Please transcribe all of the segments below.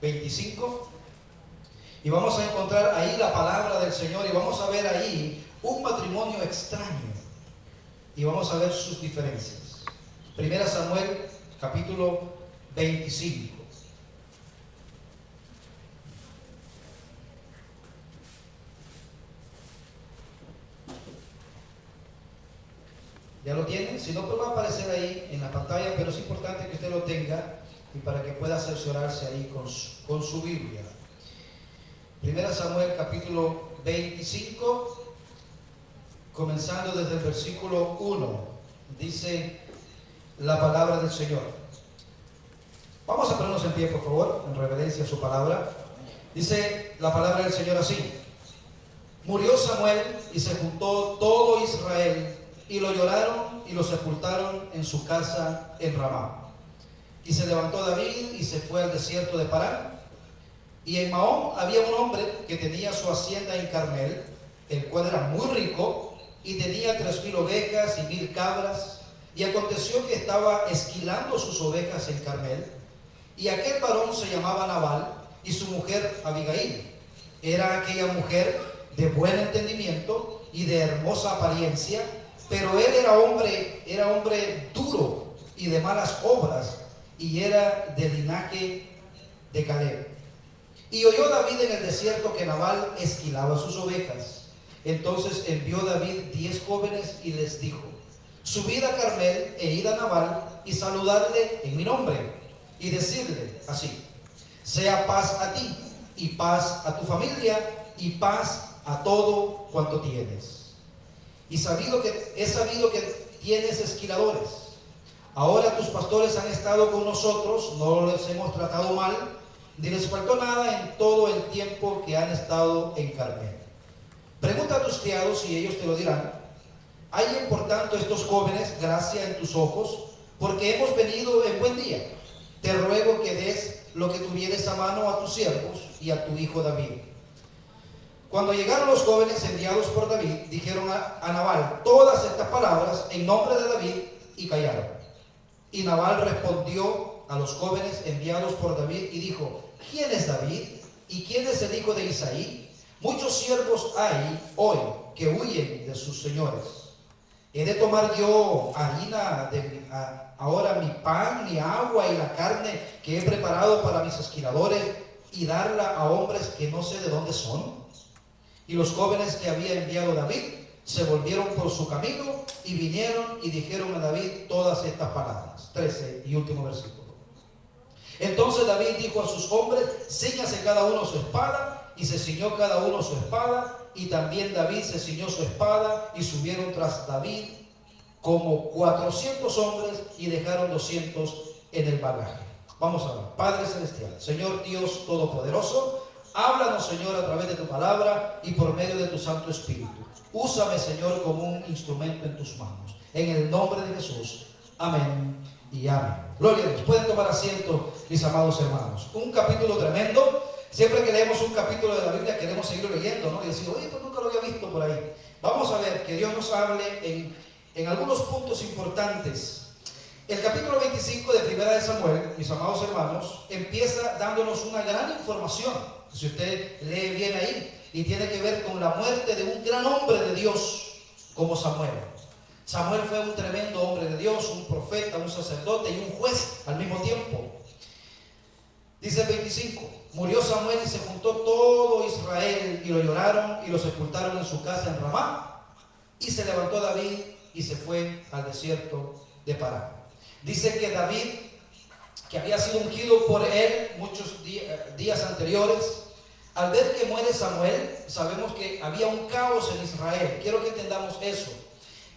25. Y vamos a encontrar ahí la palabra del Señor y vamos a ver ahí un matrimonio extraño y vamos a ver sus diferencias. Primera Samuel, capítulo 25. ¿Ya lo tienen? Si no, pues va a aparecer ahí en la pantalla, pero es importante que usted lo tenga y para que pueda cerciorarse ahí con su Biblia. Primera Samuel capítulo 25, comenzando desde el versículo 1, dice la palabra del Señor. Vamos a ponernos en pie, por favor, en reverencia a su palabra. Dice la palabra del Señor así: Murió Samuel y se juntó todo Israel y lo lloraron y lo sepultaron en su casa en Ramá. Y se levantó David y se fue al desierto de Parán. Y en Mahón había un hombre que tenía su hacienda en Carmel, el cual era muy rico y tenía 3,000 ovejas y 1,000 cabras. Y aconteció que estaba esquilando sus ovejas en Carmel, y aquel varón se llamaba Nabal, y su mujer Abigail. Era aquella mujer de buen entendimiento y de hermosa apariencia, pero él era hombre duro y de malas obras, y era de linaje de Caleb. Y oyó David en el desierto que Nabal esquilaba sus ovejas. Entonces envió David 10 jóvenes y les dijo: subid a Carmel e id a Nabal y saludadle en mi nombre, y decirle así: sea paz a ti, y paz a tu familia, y paz a todo cuanto tienes. Y he sabido que tienes esquiladores. Ahora tus pastores han estado con nosotros, no les hemos tratado mal, ni les faltó nada en todo el tiempo que han estado en Carmel. Pregunta a tus criados y ellos te lo dirán. ¿Hallen por tanto estos jóvenes gracia en tus ojos? Porque hemos venido en buen día. Te ruego que des lo que tuvieres a mano a tus siervos y a tu hijo David. Cuando llegaron los jóvenes enviados por David, dijeron a Nabal todas estas palabras en nombre de David y callaron. Y Nabal respondió a los jóvenes enviados por David y dijo: ¿quién es David? ¿Y quién es el hijo de Isaí? Muchos siervos hay hoy que huyen de sus señores. ¿He de tomar yo harina ahora mi pan, mi agua y la carne que he preparado para mis esquiladores y darla a hombres que no sé de dónde son? Y los jóvenes que había enviado David se volvieron por su camino y vinieron y dijeron a David todas estas palabras. 13 y último versículo. Entonces David dijo a sus hombres: cíñase cada uno su espada. Y se ciñó cada uno su espada, y también David se ciñó su espada, y subieron tras David como 400 hombres, y dejaron 200 en el bagaje. Vamos a hablar. Padre Celestial, Señor Dios Todopoderoso, háblanos, Señor, a través de tu palabra y por medio de tu Santo Espíritu. Úsame, Señor, como un instrumento en tus manos. En el nombre de Jesús. Amén y amén. Gloria a Dios. Pueden tomar asiento, mis amados hermanos. Un capítulo tremendo. Siempre que leemos un capítulo de la Biblia queremos seguir leyendo, ¿no? Y decir: oye, pues nunca lo había visto por ahí. Vamos a ver que Dios nos hable en algunos puntos importantes. El capítulo 25 de Primera de Samuel, mis amados hermanos, empieza dándonos una gran información. Si usted lee bien ahí, y tiene que ver con la muerte de un gran hombre de Dios como Samuel. Samuel fue un tremendo hombre de Dios, un profeta, un sacerdote y un juez al mismo tiempo. Dice el 25: murió Samuel y se juntó todo Israel y lo lloraron y lo sepultaron en su casa en Ramá. Y se levantó David y se fue al desierto de Parán. Dice que David, que había sido ungido por él muchos días anteriores, al ver que muere Samuel, sabemos que había un caos en Israel. Quiero que entendamos eso.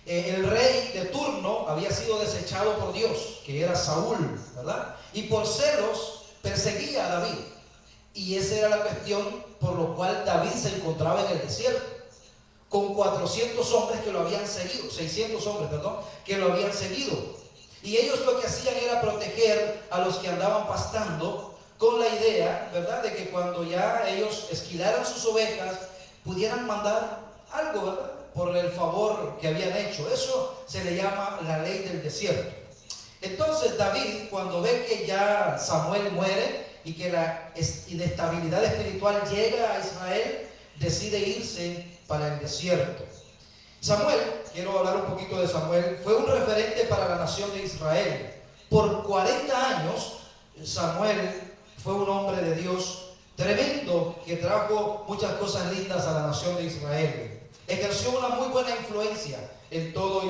El rey de turno había sido desechado por Dios, que era Saúl, ¿verdad? Y por celos perseguía a David, y esa era la cuestión por lo cual David se encontraba en el desierto con 400 hombres que lo habían seguido, 600 hombres, perdón, que lo habían seguido, y ellos lo que hacían era proteger a los que andaban pastando, con la idea, ¿verdad?, de que cuando ya ellos esquilaran sus ovejas pudieran mandar algo, ¿verdad?, por el favor que habían hecho. Eso se le llama la ley del desierto. Entonces David, cuando ve que ya Samuel muere, y que la inestabilidad espiritual llega a Israel, decide irse para el desierto. Samuel, quiero hablar un poquito de Samuel, fue un referente para la nación de Israel. Por 40 años, Samuel fue un hombre de Dios tremendo que trajo muchas cosas lindas a la nación de Israel. Ejerció una muy buena influencia en toda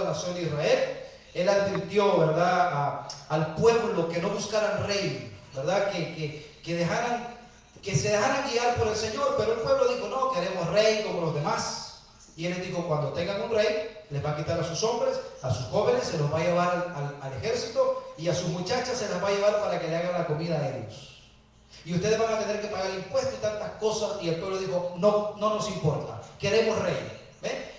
la nación de Israel. Él advirtió, ¿verdad?, al pueblo que no buscaran rey, ¿verdad?, que se dejaran guiar por el Señor, pero el pueblo dijo, no, queremos rey como los demás. Y él les dijo, cuando tengan un rey, les va a quitar a sus hombres, a sus jóvenes, se los va a llevar al ejército, y a sus muchachas se las va a llevar para que le hagan la comida a ellos. Y ustedes van a tener que pagar impuestos y tantas cosas. Y el pueblo dijo, no nos importa, queremos rey,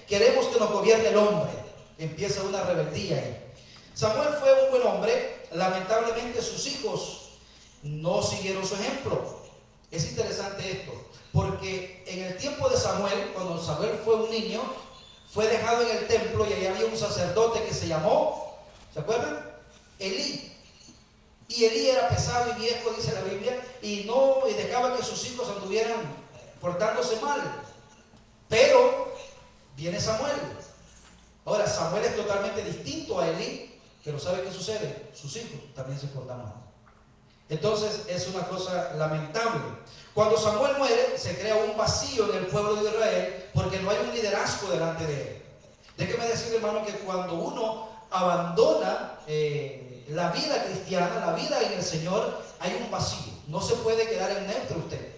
queremos que nos gobierne el hombre. Empieza una rebeldía ahí. Samuel fue un buen hombre. Lamentablemente sus hijos no siguieron su ejemplo. Es interesante esto, porque en el tiempo de Samuel, cuando Samuel fue un niño, fue dejado en el templo y ahí había un sacerdote que se llamó, ¿se acuerdan?, Elí. Y Elí era pesado y viejo, dice la Biblia, y dejaba que sus hijos anduvieran portándose mal. Pero viene Samuel. Ahora, Samuel es totalmente distinto a Elí, pero ¿sabe qué sucede? Sus hijos también se portan mal. Entonces es una cosa lamentable. Cuando Samuel muere, se crea un vacío en el pueblo de Israel porque no hay un liderazgo delante de él. Déjeme decir, hermano, que cuando uno abandona la vida cristiana, la vida en el Señor, hay un vacío. No se puede quedar en neutro usted.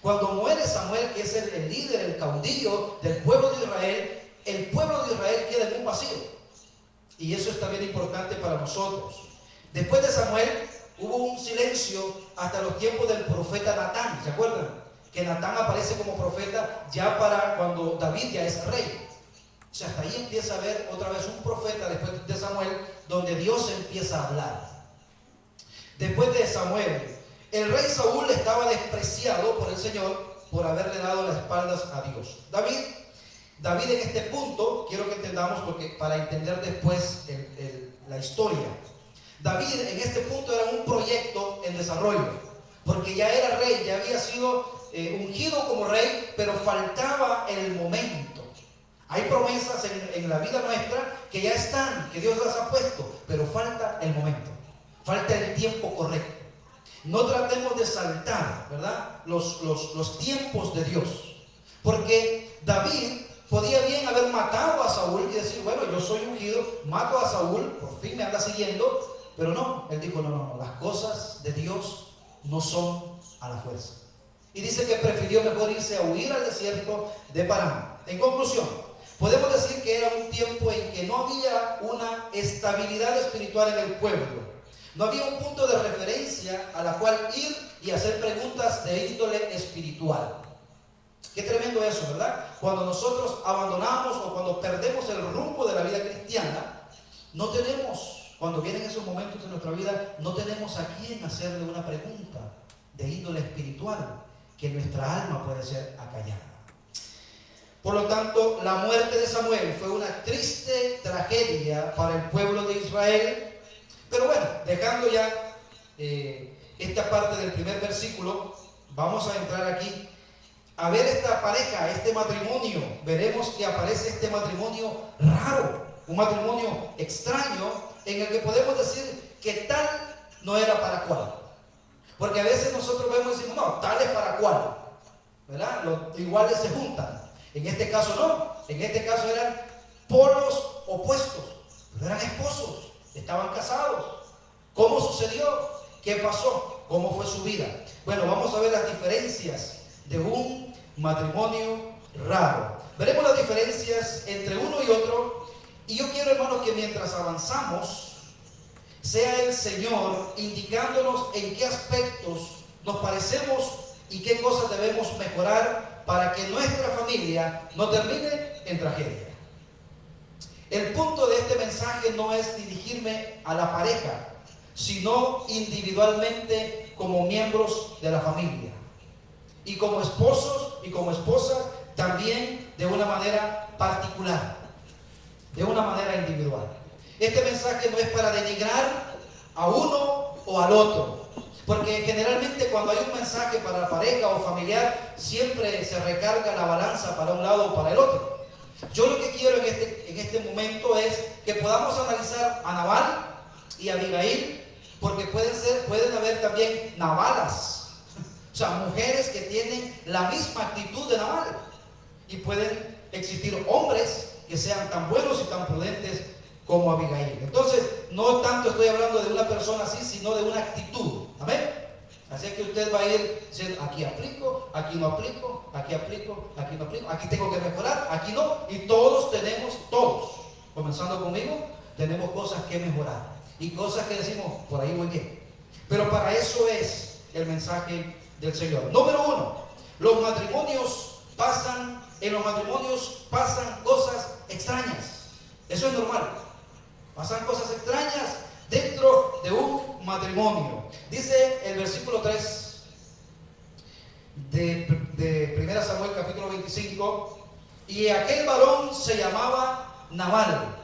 Cuando muere Samuel, que es el líder, el caudillo del pueblo de Israel, el pueblo de Israel queda en un vacío. Y eso es también importante para nosotros. Después de Samuel, hubo un silencio hasta los tiempos del profeta Natán. ¿Se acuerdan? Que Natán aparece como profeta ya para cuando David ya es rey. O sea, hasta ahí empieza a haber otra vez un profeta después de Samuel, donde Dios empieza a hablar. Después de Samuel, el rey Saúl estaba despreciado por el Señor por haberle dado las espaldas a Dios. David en este punto, quiero que entendamos, porque para entender después la historia, David en este punto era un proyecto en desarrollo, porque ya era rey, ya había sido ungido como rey, pero faltaba el momento. Hay promesas en la vida nuestra que ya están, que Dios las ha puesto, pero falta el momento, falta el tiempo correcto. No tratemos de saltar, ¿verdad?, los tiempos de Dios, porque David podía bien haber matado a Saúl y decir, bueno, yo soy ungido, mato a Saúl, por fin me anda siguiendo. Pero no, él dijo, no, las cosas de Dios no son a la fuerza. Y dice que prefirió mejor irse a huir al desierto de Parán. En conclusión, podemos decir que era un tiempo en que no había una estabilidad espiritual en el pueblo. No había un punto de referencia a la cual ir y hacer preguntas de índole espiritual. Qué tremendo eso, ¿verdad? Cuando nosotros abandonamos o cuando perdemos el rumbo de la vida cristiana, no tenemos... Cuando vienen esos momentos de nuestra vida, no tenemos a quién hacerle una pregunta de índole espiritual, que nuestra alma puede ser acallada. Por lo tanto, la muerte de Samuel fue una triste tragedia para el pueblo de Israel. Pero bueno, dejando ya esta parte del primer versículo, vamos a entrar aquí a ver esta pareja, este matrimonio. Veremos que aparece este matrimonio raro, un matrimonio extraño, en el que podemos decir que tal no era para cual. Porque a veces nosotros vemos y decimos, no, tal es para cual, ¿verdad? Los iguales se juntan. En este caso no, en este caso eran polos opuestos, pero eran esposos, estaban casados. ¿Cómo sucedió? ¿Qué pasó? ¿Cómo fue su vida? Bueno, vamos a ver las diferencias de un matrimonio raro. Veremos las diferencias entre uno y otro. Y yo quiero, hermanos, que mientras avanzamos, sea el Señor indicándonos en qué aspectos nos parecemos y qué cosas debemos mejorar para que nuestra familia no termine en tragedia. El punto de este mensaje no es dirigirme a la pareja, sino individualmente como miembros de la familia. Y como esposos y como esposas, también de una manera particular, de una manera individual. Este mensaje no es para denigrar a uno o al otro, Porque generalmente cuando hay un mensaje para pareja o familiar, siempre se recarga la balanza para un lado o para el otro. Yo lo que quiero en este momento es que podamos analizar a Nabal y a Abigail, porque pueden haber también Nabalas, o sea, mujeres que tienen la misma actitud de Nabal, y pueden existir hombres que sean tan buenos y tan prudentes como Abigail. Entonces, no tanto estoy hablando de una persona así, sino de una actitud. Amén. Así que usted va a ir diciendo, aquí aplico, aquí no aplico, aquí aplico, aquí no aplico, aquí tengo que mejorar, aquí no. Y todos, comenzando conmigo, tenemos cosas que mejorar. Y cosas que decimos, por ahí voy bien. Pero para eso es el mensaje del Señor. Número 1, en los matrimonios pasan cosas extrañas. Eso es normal. Pasan cosas extrañas dentro de un matrimonio. Dice el versículo 3 de 1 Samuel capítulo 25, y aquel varón se llamaba Nabal.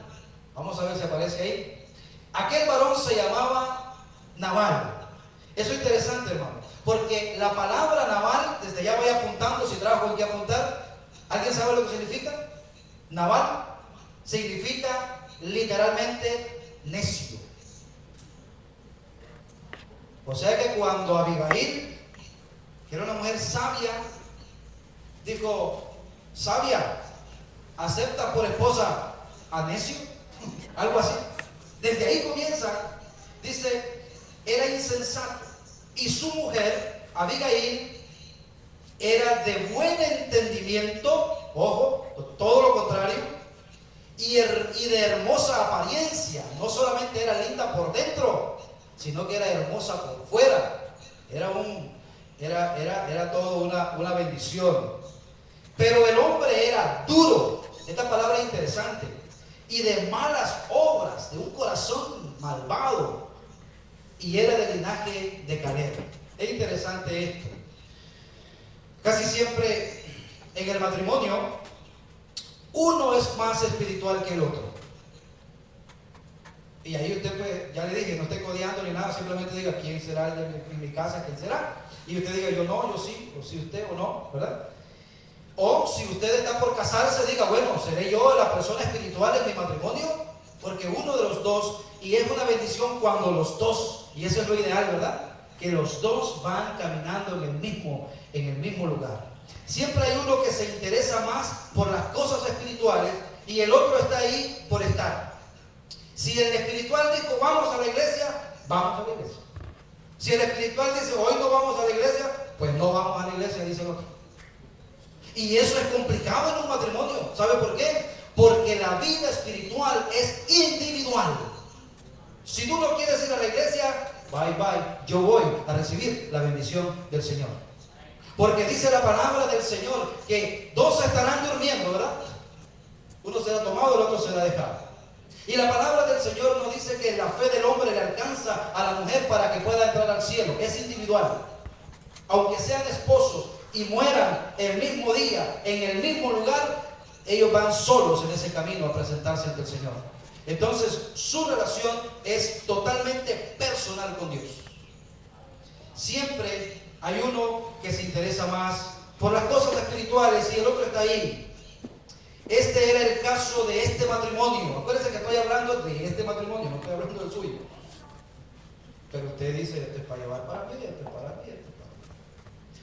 Vamos a ver si aparece ahí. Aquel varón se llamaba Nabal. Eso es interesante, hermano, porque la palabra Nabal, desde ya voy apuntando, si trabajo hay que apuntar. ¿Alguien sabe lo que significa? Nabal significa literalmente necio. O sea que cuando Abigail, que era una mujer sabia, dijo, sabia, acepta por esposa a necio, algo así. Desde ahí comienza, dice, era insensato. Y su mujer, Abigail, era de buen entendimiento, ojo, todo lo contrario, y de hermosa apariencia. No solamente era linda por dentro, sino que era hermosa por fuera. Era todo una bendición. Pero el hombre era duro. Esta palabra es interesante. Y de malas obras, de un corazón malvado. Y era del linaje de Caleb. Es interesante esto. Casi siempre en el matrimonio, uno es más espiritual que el otro. Y ahí usted, pues, ya le dije, no esté codeando ni nada, simplemente diga, ¿quién será en mi casa? ¿Quién será? Y usted diga, yo no, yo sí, o si usted o no, ¿verdad? O si usted está por casarse, diga, bueno, ¿seré yo la persona espiritual en mi matrimonio? Porque uno de los dos, y es una bendición cuando los dos, y eso es lo ideal, ¿verdad? Que los dos van caminando en el mismo lugar. Siempre hay uno que se interesa más por las cosas espirituales y el otro está ahí por estar. Si el espiritual dijo, vamos a la iglesia, vamos a la iglesia. Si el espiritual dice, hoy no vamos a la iglesia, pues no vamos a la iglesia, dice el otro. Y eso es complicado en un matrimonio. ¿Sabe por qué? Porque la vida espiritual es individual. Si tú no quieres ir a la iglesia, bye bye, yo voy a recibir la bendición del Señor. Porque dice la palabra del Señor que dos estarán durmiendo, ¿verdad? Uno será tomado, el otro será dejado. Y la palabra del Señor nos dice que la fe del hombre le alcanza a la mujer para que pueda entrar al cielo. Es individual. Aunque sean esposos y mueran el mismo día, en el mismo lugar, ellos van solos en ese camino a presentarse ante el Señor. Entonces, su relación es totalmente personal con Dios. Siempre hay uno que se interesa más por las cosas espirituales y el otro está ahí. Este era el caso de este matrimonio. Acuérdense que estoy hablando de este matrimonio, no estoy hablando del suyo. Pero usted dice, esto es para llevar para mí, esto es para mí, esto es para mí.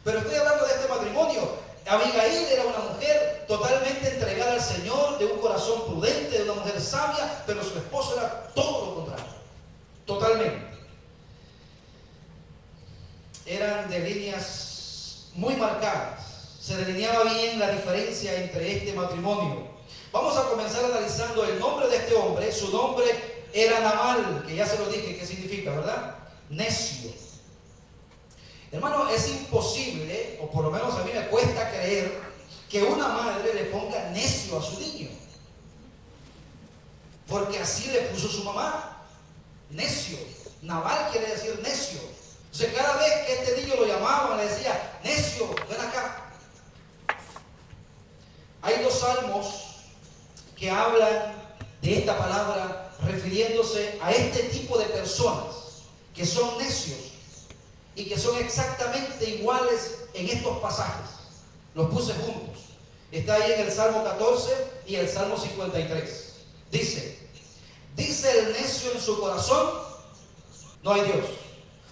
Pero estoy hablando de este matrimonio. Abigail era una mujer totalmente entregada al Señor, de un corazón prudente, de una mujer sabia, pero su esposo era todo lo contrario. Totalmente. Eran de líneas muy marcadas. Se delineaba bien la diferencia entre este matrimonio. Vamos a comenzar analizando el nombre de este hombre. Su nombre era Nabal, que ya se lo dije qué significa, ¿verdad? Necio. Hermano, es imposible, o por lo menos a mí me cuesta creer, que una madre le ponga necio a su niño. Porque así le puso su mamá. Necio. Nabal quiere decir necio. Entonces cada vez que este niño lo llamaban, le decía, necio, ven acá. Hay dos salmos que hablan de esta palabra refiriéndose a este tipo de personas que son necios. y que son exactamente iguales en estos pasajes. Los puse juntos. Está ahí en el Salmo 14 y el Salmo 53. Dice el necio en su corazón, no hay Dios.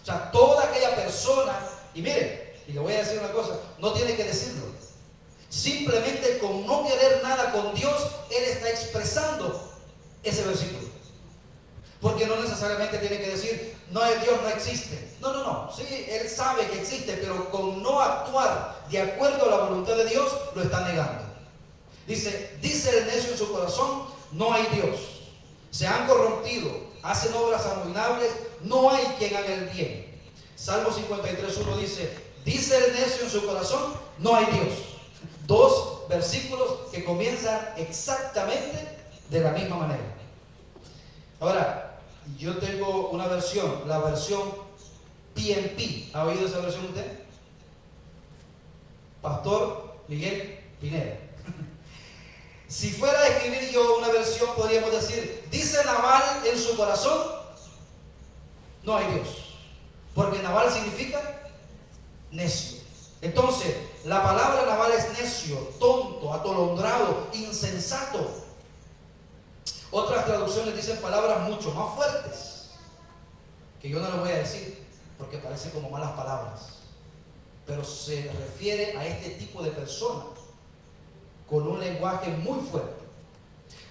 O sea, toda aquella persona, y mire, y le voy a decir una cosa, no tiene que decirlo. Simplemente con no querer nada con Dios, él está expresando ese versículo. Porque no necesariamente tiene que decir, no hay Dios, no existe. No. Sí, él sabe que existe, pero con no actuar de acuerdo a la voluntad de Dios, lo está negando. Dice el necio en su corazón, no hay Dios. Se han corrompido, hacen obras abominables, no hay quien haga el bien. Salmo 53:1 dice el necio en su corazón, no hay Dios. Dos versículos que comienzan exactamente de la misma manera. Ahora, yo tengo una versión, la versión PNP. ¿Ha oído esa versión usted? Pastor Miguel Pineda. Si fuera a escribir yo una versión, podríamos decir, dice Nabal en su corazón, no hay Dios. Porque Nabal significa necio. Entonces, la palabra Nabal es necio, tonto, atolondrado, insensato. Otras traducciones dicen palabras mucho más fuertes, que yo no les voy a decir, porque parecen como malas palabras. Pero se refiere a este tipo de personas con un lenguaje muy fuerte.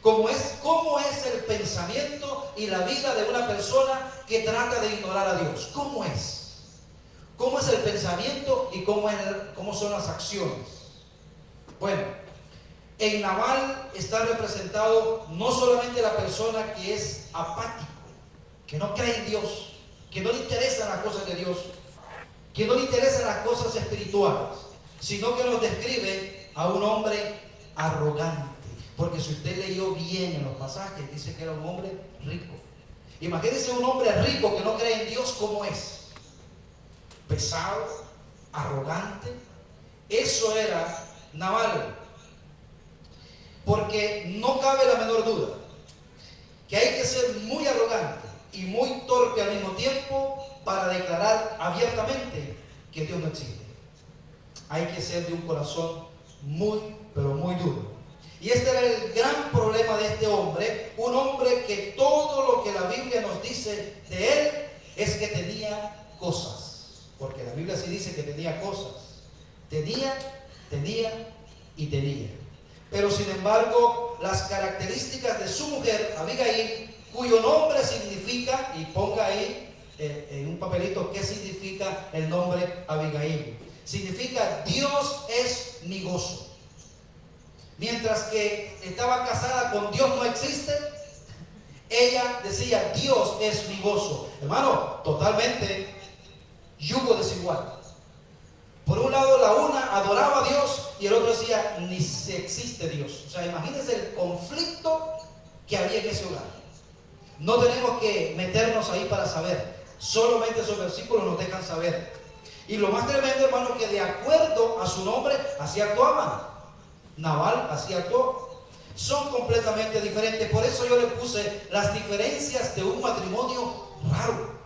¿Cómo es el pensamiento y la vida de una persona que trata de ignorar a Dios? ¿Cómo es? ¿Cómo es el pensamiento y cómo son las acciones? Bueno, en Nabal está representado no solamente la persona que es apático, que no cree en Dios, que no le interesan las cosas de Dios, que no le interesan las cosas espirituales, sino que nos describe a un hombre arrogante. Porque si usted leyó bien en los pasajes, dice que era un hombre rico. Imagínense un hombre rico que no cree en Dios, ¿cómo es? Pesado, arrogante. Eso era Nabal. Porque no cabe la menor duda que hay que ser muy arrogante y muy torpe al mismo tiempo para declarar abiertamente que Dios no existe. Hay que ser de un corazón muy, pero muy duro. Y este era el gran problema de este hombre, un hombre que todo lo que la Biblia nos dice de él es que tenía cosas. Porque la Biblia sí dice que tenía cosas. Tenía y tenía. Pero sin embargo, las características de su mujer, Abigail, cuyo nombre significa, y ponga ahí en un papelito qué significa el nombre Abigail. Significa Dios es mi gozo. Mientras que estaba casada con Dios no existe, ella decía Dios es mi gozo. Hermano, totalmente yugo desigual. Por un lado la una adoraba a Dios y el otro decía ni se existe Dios. O sea, imagínense el conflicto que había en ese hogar. No tenemos que meternos ahí para saber. Solamente esos versículos nos dejan saber. Y lo más tremendo, hermano, que de acuerdo a su nombre así actuaban. Nabal así actuó. Son completamente diferentes. Por eso yo le puse las diferencias de un matrimonio raro.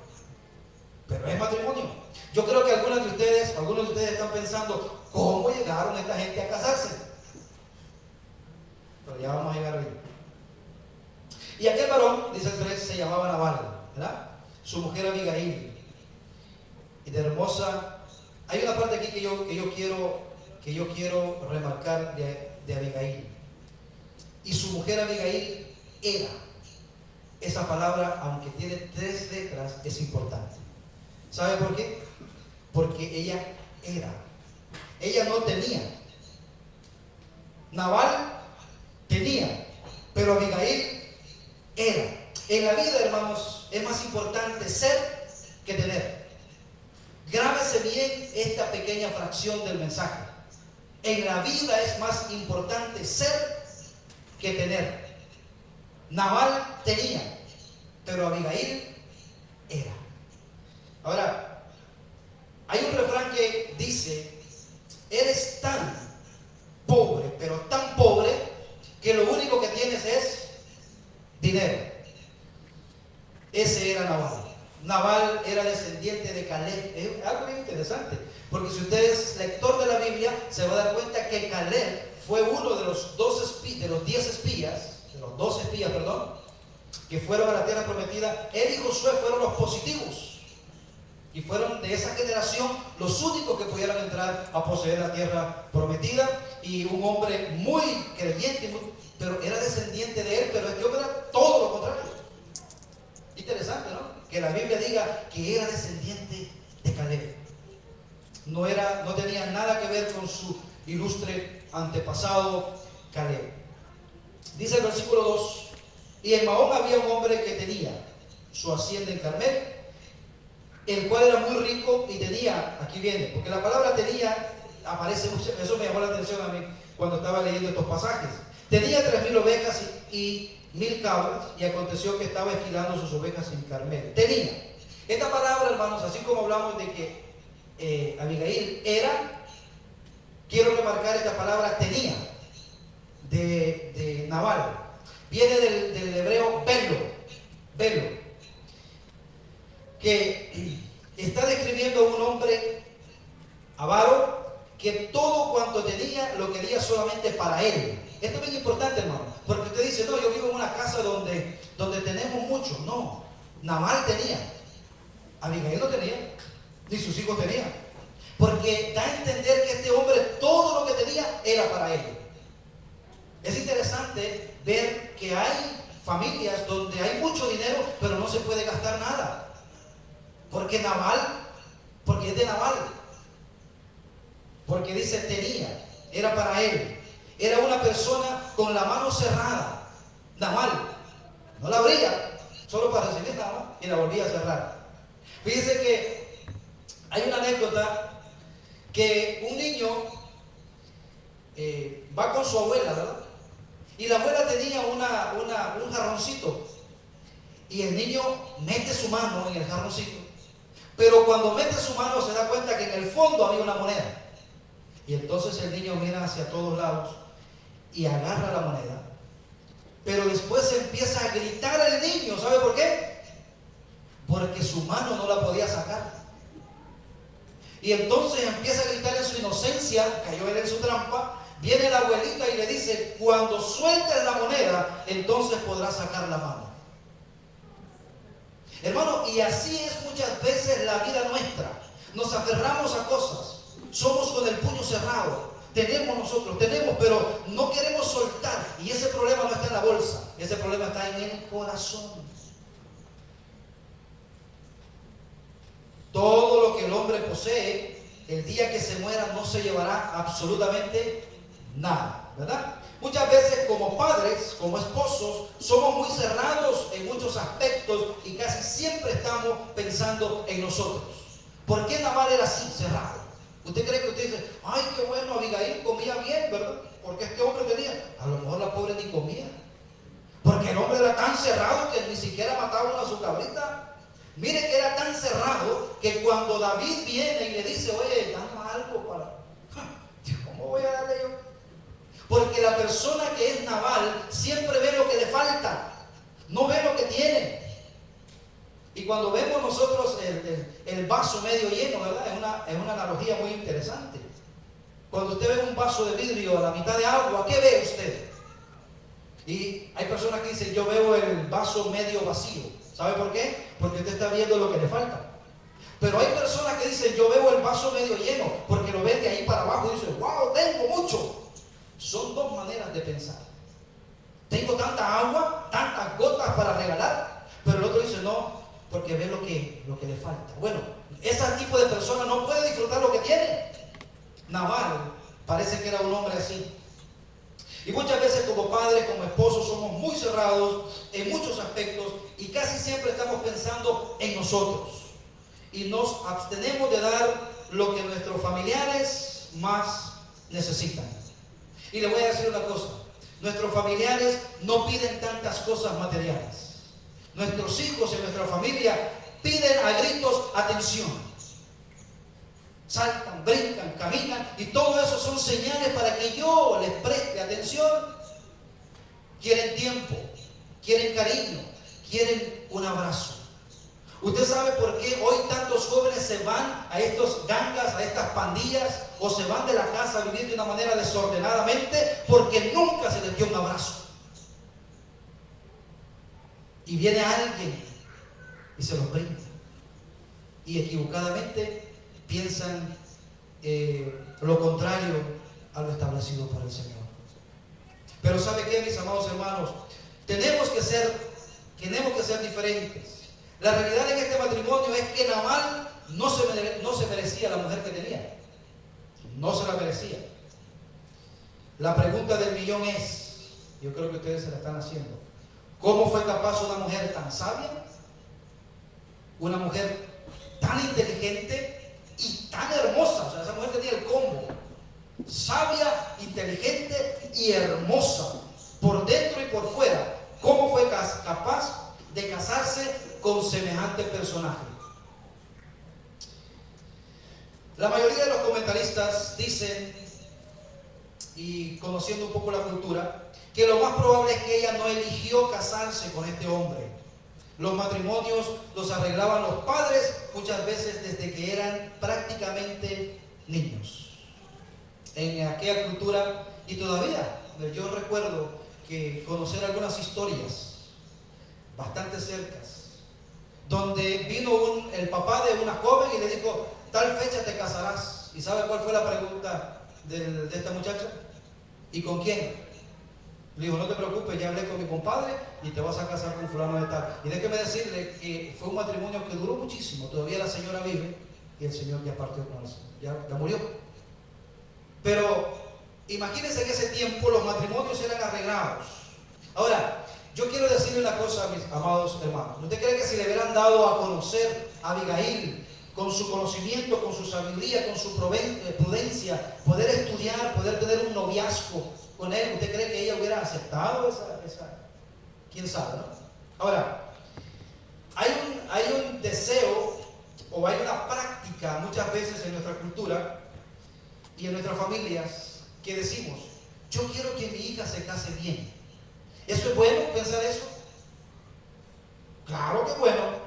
Pero es matrimonio. Yo creo que algunos de ustedes están pensando, ¿cómo llegaron esta gente a casarse? Pero ya vamos a llegar ahí. Y aquel varón, dice el 3, se llamaba Nabal, ¿verdad? Su mujer Abigail. Y de hermosa. Hay una parte aquí que yo quiero remarcar de Abigail. Y su mujer Abigail era. Esa palabra, aunque tiene 3 letras, es importante. ¿Sabe por qué? Porque ella era. Ella no tenía. Nabal tenía, pero Abigail era. En la vida, hermanos, es más importante ser que tener. Grábese bien esta pequeña fracción del mensaje. En la vida es más importante ser que tener. Nabal tenía, pero Abigail era. Ahora, hay un refrán que dice, eres tan pobre, pero tan pobre, que lo único que tienes es dinero. Ese era Nabal. Nabal era descendiente de de Caleb. Es algo bien interesante, porque si usted es lector de la Biblia, se va a dar cuenta que Caleb fue uno de los 10 espías, de los 12 espías, perdón, que fueron a la tierra prometida. Él y Josué fueron los positivos. Y fueron de esa generación los únicos que pudieron entrar a poseer la tierra prometida. Y un hombre muy creyente, pero era descendiente de él, pero este hombre era todo lo contrario. Interesante, ¿no? Que la Biblia diga que era descendiente de Caleb. No tenía nada que ver con su ilustre antepasado Caleb. Dice el versículo 2: y en Mahón había un hombre que tenía su hacienda en Carmel, el cual era muy rico y tenía, aquí viene, porque la palabra tenía aparece mucho, eso me llamó la atención a mí cuando estaba leyendo estos pasajes. Tenía 3,000 ovejas y 1,000 cabras, y aconteció que estaba esquilando sus ovejas en Carmel. Tenía. Esta palabra, hermanos, así como hablamos de que Abigail era, quiero remarcar esta palabra tenía, de Nabal. Viene del hebreo velo, que está describiendo a un hombre avaro que todo cuanto tenía lo quería solamente para él. Esto es bien importante, hermano, porque usted dice, no, yo vivo en una casa donde tenemos mucho. No, Nabal tenía, Abigail no tenía, ni sus hijos tenían, porque da a entender que este hombre todo lo que tenía era para él. Es interesante ver que hay familias donde hay mucho dinero, pero no se puede gastar nada. Porque es de Nabal. Porque dice tenía, era para él. Era una persona con la mano cerrada. Nabal no la abría, solo para recibir nada, y la volvía a cerrar. Fíjense que hay una anécdota que un niño va con su abuela, ¿verdad? Y la abuela tenía un jarroncito, y el niño mete su mano en el jarroncito, pero cuando mete su mano se da cuenta que en el fondo había una moneda. Y entonces el niño mira hacia todos lados y agarra la moneda, pero después empieza a gritar el niño. ¿Sabe por qué? Porque su mano no la podía sacar. Y entonces empieza a gritar en su inocencia, cayó él en su trampa. Viene la abuelita y le dice, cuando sueltes la moneda, entonces podrás sacar la mano. Hermano, y así es muchas veces la vida nuestra. Nos aferramos a cosas, somos con el puño cerrado, tenemos, pero no queremos soltar. Y ese problema no está en la bolsa, ese problema está en el corazón. Todo lo que el hombre posee, el día que se muera no se llevará absolutamente nada, ¿verdad? Muchas veces como padres, como esposos, somos muy cerrados en muchos aspectos y casi siempre estamos pensando en nosotros. ¿Por qué Nabal era así, cerrado? ¿Usted cree que usted dice, ay, qué bueno, Abigail comía bien, ¿verdad? Porque este hombre tenía, a lo mejor la pobre ni comía. Porque el hombre era tan cerrado que ni siquiera mataba a su cabrita. Mire que era tan cerrado que cuando David viene y le dice, oye, dame algo para... ¿Cómo voy a darle yo? Porque la persona que es Nabal siempre ve lo que le falta, no ve lo que tiene. Y cuando vemos nosotros el vaso medio lleno, ¿verdad? Es una analogía muy interesante. Cuando usted ve un vaso de vidrio a la mitad de agua, ¿qué ve usted? Y hay personas que dicen, yo veo el vaso medio vacío. ¿Sabe por qué? Porque usted está viendo lo que le falta. Pero hay personas que dicen, yo veo el vaso medio lleno, porque lo ven de ahí para abajo y dicen, wow, tengo mucho. Son dos maneras de pensar. Tengo tanta agua, tantas gotas para regalar, pero el otro dice, no, porque ve lo que le falta. Bueno, ese tipo de persona no puede disfrutar lo que tiene. Nabal parece que era un hombre así. Y muchas veces como padres, como esposos, somos muy cerrados en muchos aspectos y casi siempre estamos pensando en nosotros. Y nos abstenemos de dar lo que nuestros familiares más necesitan. Y le voy a decir una cosa, nuestros familiares no piden tantas cosas materiales. Nuestros hijos y nuestra familia piden a gritos atención. Saltan, brincan, caminan y todo eso son señales para que yo les preste atención. Quieren tiempo, quieren cariño, quieren un abrazo. ¿Usted sabe por qué hoy tantos jóvenes se van a estos gangas, a estas pandillas, o se van de la casa a vivir de una manera desordenadamente? Porque nunca se les dio un abrazo. Y viene alguien y se los brinda. Y equivocadamente piensan lo contrario a lo establecido por el Señor. Pero ¿sabe qué, mis amados hermanos? Tenemos que ser diferentes. La realidad en este matrimonio es que Nabal no se merecía la mujer que tenía. No se la merecía. La pregunta del millón es, yo creo que ustedes se la están haciendo: ¿cómo fue capaz una mujer tan sabia, una mujer tan inteligente y tan hermosa? O sea, esa mujer tenía el combo: sabia, inteligente y hermosa, por dentro y por fuera. ¿Cómo fue capaz de casarse con semejante personaje? La mayoría de los comentaristas dicen, y conociendo un poco la cultura, que lo más probable es que ella no eligió casarse con este hombre. Los matrimonios los arreglaban los padres muchas veces desde que eran prácticamente niños. En aquella cultura, y todavía yo recuerdo que conocer algunas historias bastante cercas, donde vino el papá de una joven y le dijo: tal fecha te casarás. ¿Y sabe cuál fue la pregunta de esta muchacha? ¿Y con quién? Le dijo: no te preocupes, ya hablé con mi compadre y te vas a casar con fulano de tal. Y déjeme decirle que fue un matrimonio que duró muchísimo. Todavía la señora vive y el señor ya partió con eso, ya murió. Pero imagínense que en ese tiempo los matrimonios eran arreglados. Ahora, yo quiero decirle una cosa, mis amados hermanos. ¿Usted cree que si le hubieran dado a conocer a Abigail, con su conocimiento, con su sabiduría, con su prudencia, poder estudiar, poder tener un noviazgo con él, ¿usted cree que ella hubiera aceptado esa? ¿Quién sabe, no? Ahora, hay un deseo, o hay una práctica muchas veces en nuestra cultura y en nuestras familias, que decimos: yo quiero que mi hija se case bien. ¿Eso es bueno, pensar eso? Claro que es bueno.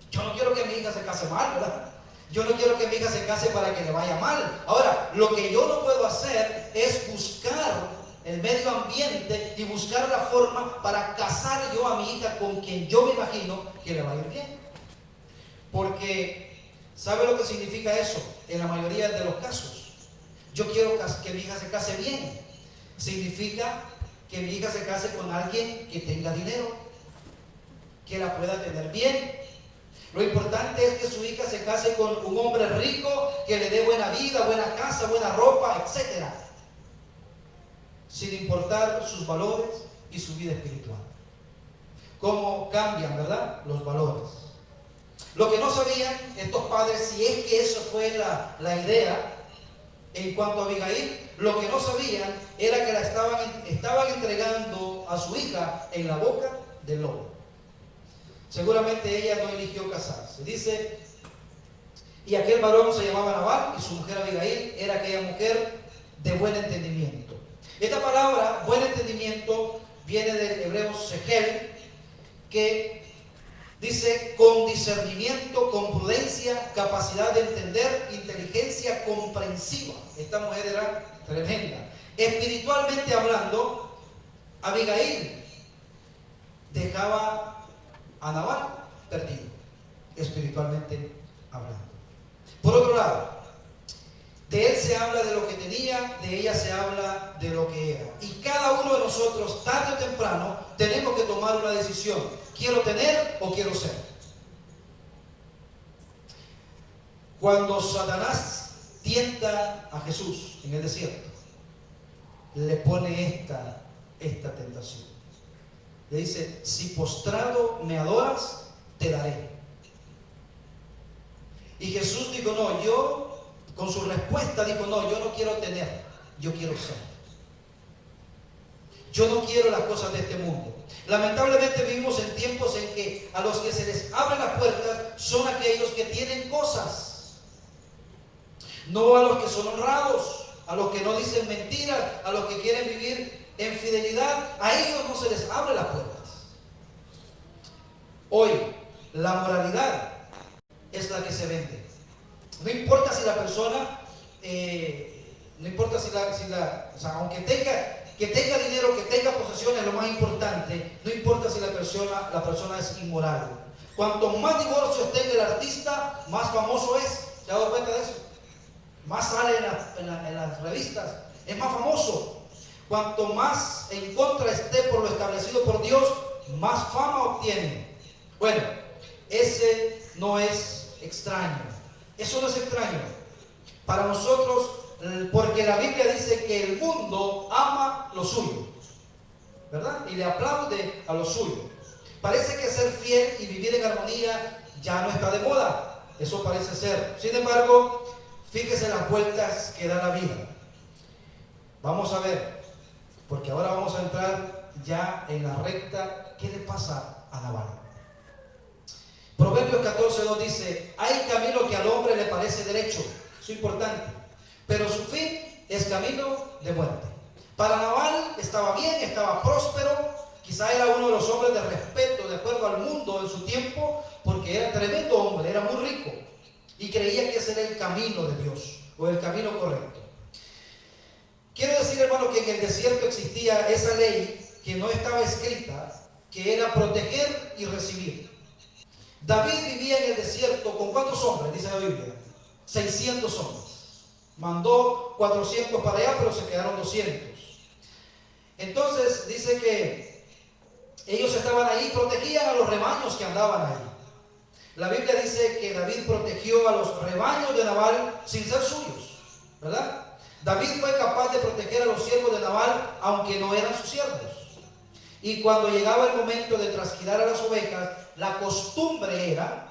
Yo no quiero que mi hija se case mal, ¿verdad? Yo no quiero que mi hija se case para que le vaya mal. Ahora, lo que yo no puedo hacer es buscar el medio ambiente y buscar la forma para casar yo a mi hija con quien yo me imagino que le va a ir bien. Porque, ¿sabe lo que significa eso? En la mayoría de los casos, yo quiero que mi hija se case bien. Significa que mi hija se case con alguien que tenga dinero, que la pueda tener bien. Lo importante es que su hija se case con un hombre rico, que le dé buena vida, buena casa, buena ropa, etc. Sin importar sus valores y su vida espiritual. ¿Cómo cambian, verdad? Los valores. Lo que no sabían estos padres, si es que eso fue la idea en cuanto a Abigail, lo que no sabían era que la estaban entregando a su hija en la boca del lobo. Seguramente ella no eligió casarse. Dice: y aquel varón se llamaba Nabal, y su mujer Abigail era aquella mujer de buen entendimiento. Esta palabra, buen entendimiento, viene del hebreo sehel, que dice con discernimiento, con prudencia, capacidad de entender, inteligencia comprensiva. Esta mujer era tremenda. Espiritualmente hablando, Abigail dejaba a Nabal perdido, espiritualmente hablando. Por otro lado, de él se habla de lo que tenía, de ella se habla de lo que era. Y cada uno de nosotros, tarde o temprano, tenemos que tomar una decisión: ¿quiero tener o quiero ser? Cuando Satanás tienta a Jesús en el desierto, le pone esta tentación. Le dice: si postrado me adoras, te daré. Y Jesús dijo: no, con su respuesta dijo: no, yo no quiero tener, yo quiero ser. Yo no quiero las cosas de este mundo. Lamentablemente vivimos en tiempos en que a los que se les abren las puertas son aquellos que tienen cosas. No a los que son honrados, a los que no dicen mentiras, a los que quieren vivir en fidelidad. A ellos no se les abre las puertas. Hoy, La moralidad es la que se vende. No importa si la persona, no importa o sea, aunque tenga dinero, que tenga posesiones, lo más importante, no importa si la persona es inmoral. Cuanto más divorcios tenga el artista, más famoso es. ¿Se ha dado cuenta de eso? Más sale en las revistas, es más famoso. Cuanto más en contra esté por lo establecido por Dios, más fama obtiene. Bueno, ese no es extraño. Eso no es extraño para nosotros, porque la Biblia dice que el mundo ama lo suyo, ¿verdad? Y le aplaude a lo suyo. Parece que ser fiel y vivir en armonía ya no está de moda. Eso parece ser. Sin embargo, fíjese las vueltas que da la vida. Vamos a ver, porque ahora vamos a entrar ya en la recta. ¿Qué le pasa a Nabal? Proverbios 14:2 dice: hay camino que al hombre le parece derecho, eso es importante, pero su fin es camino de muerte. Para Nabal estaba bien, estaba próspero, quizá era uno de los hombres de respeto de acuerdo al mundo en su tiempo, porque era tremendo hombre, era muy rico y creía que ese era el camino de Dios o el camino correcto. Quiero decir, hermano, que en el desierto existía esa ley que no estaba escrita, que era proteger y recibir. David vivía en el desierto con ¿cuántos hombres? Dice la Biblia, 600 hombres. Mandó 400 para allá, pero se quedaron 200. Entonces dice que ellos estaban ahí, protegían a los rebaños que andaban ahí. La Biblia dice que David protegió a los rebaños de Nabal sin ser suyos, ¿verdad? David fue capaz de proteger a los siervos de Nabal, aunque no eran sus siervos. Y cuando llegaba el momento de trasquilar a las ovejas, la costumbre era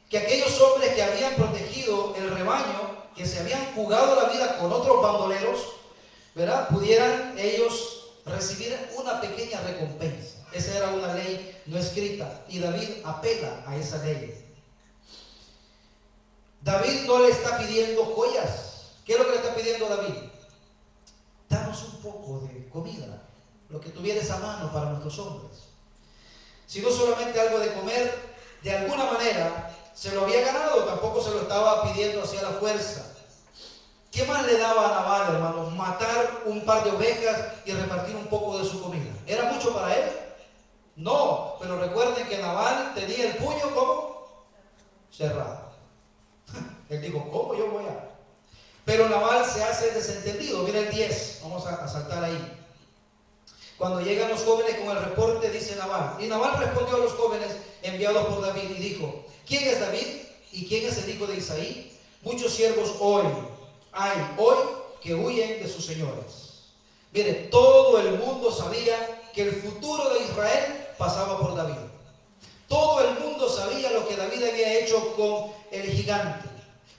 que aquellos hombres que habían protegido el rebaño, que se habían jugado la vida con otros bandoleros, ¿verdad?, pudieran ellos recibir una pequeña recompensa. Esa era una ley no escrita y David apela a esa ley. David no le está pidiendo joyas. ¿Qué es lo que le está pidiendo David? Danos un poco de comida, lo que tuvieres a mano para nuestros hombres. Si no solamente algo de comer, de alguna manera se lo había ganado, tampoco se lo estaba pidiendo hacia la fuerza. ¿Qué más le daba a Nabal, hermanos? Matar un par de ovejas y repartir un poco de su comida. ¿Era mucho para él? No, pero recuerden que Nabal tenía el puño ¿cómo? Cerrado. Él dijo, ¿cómo yo voy a...? Pero Nabal se hace desentendido. Mira el 10, vamos a saltar ahí. Cuando llegan los jóvenes con el reporte, dice Nabal. Y Nabal respondió a los jóvenes enviados por David y dijo: ¿quién es David y quién es el hijo de Isaí? Muchos siervos hay hoy que huyen de sus señores. Mire, todo el mundo sabía que el futuro de Israel pasaba por David. Todo el mundo sabía lo que David había hecho con el gigante.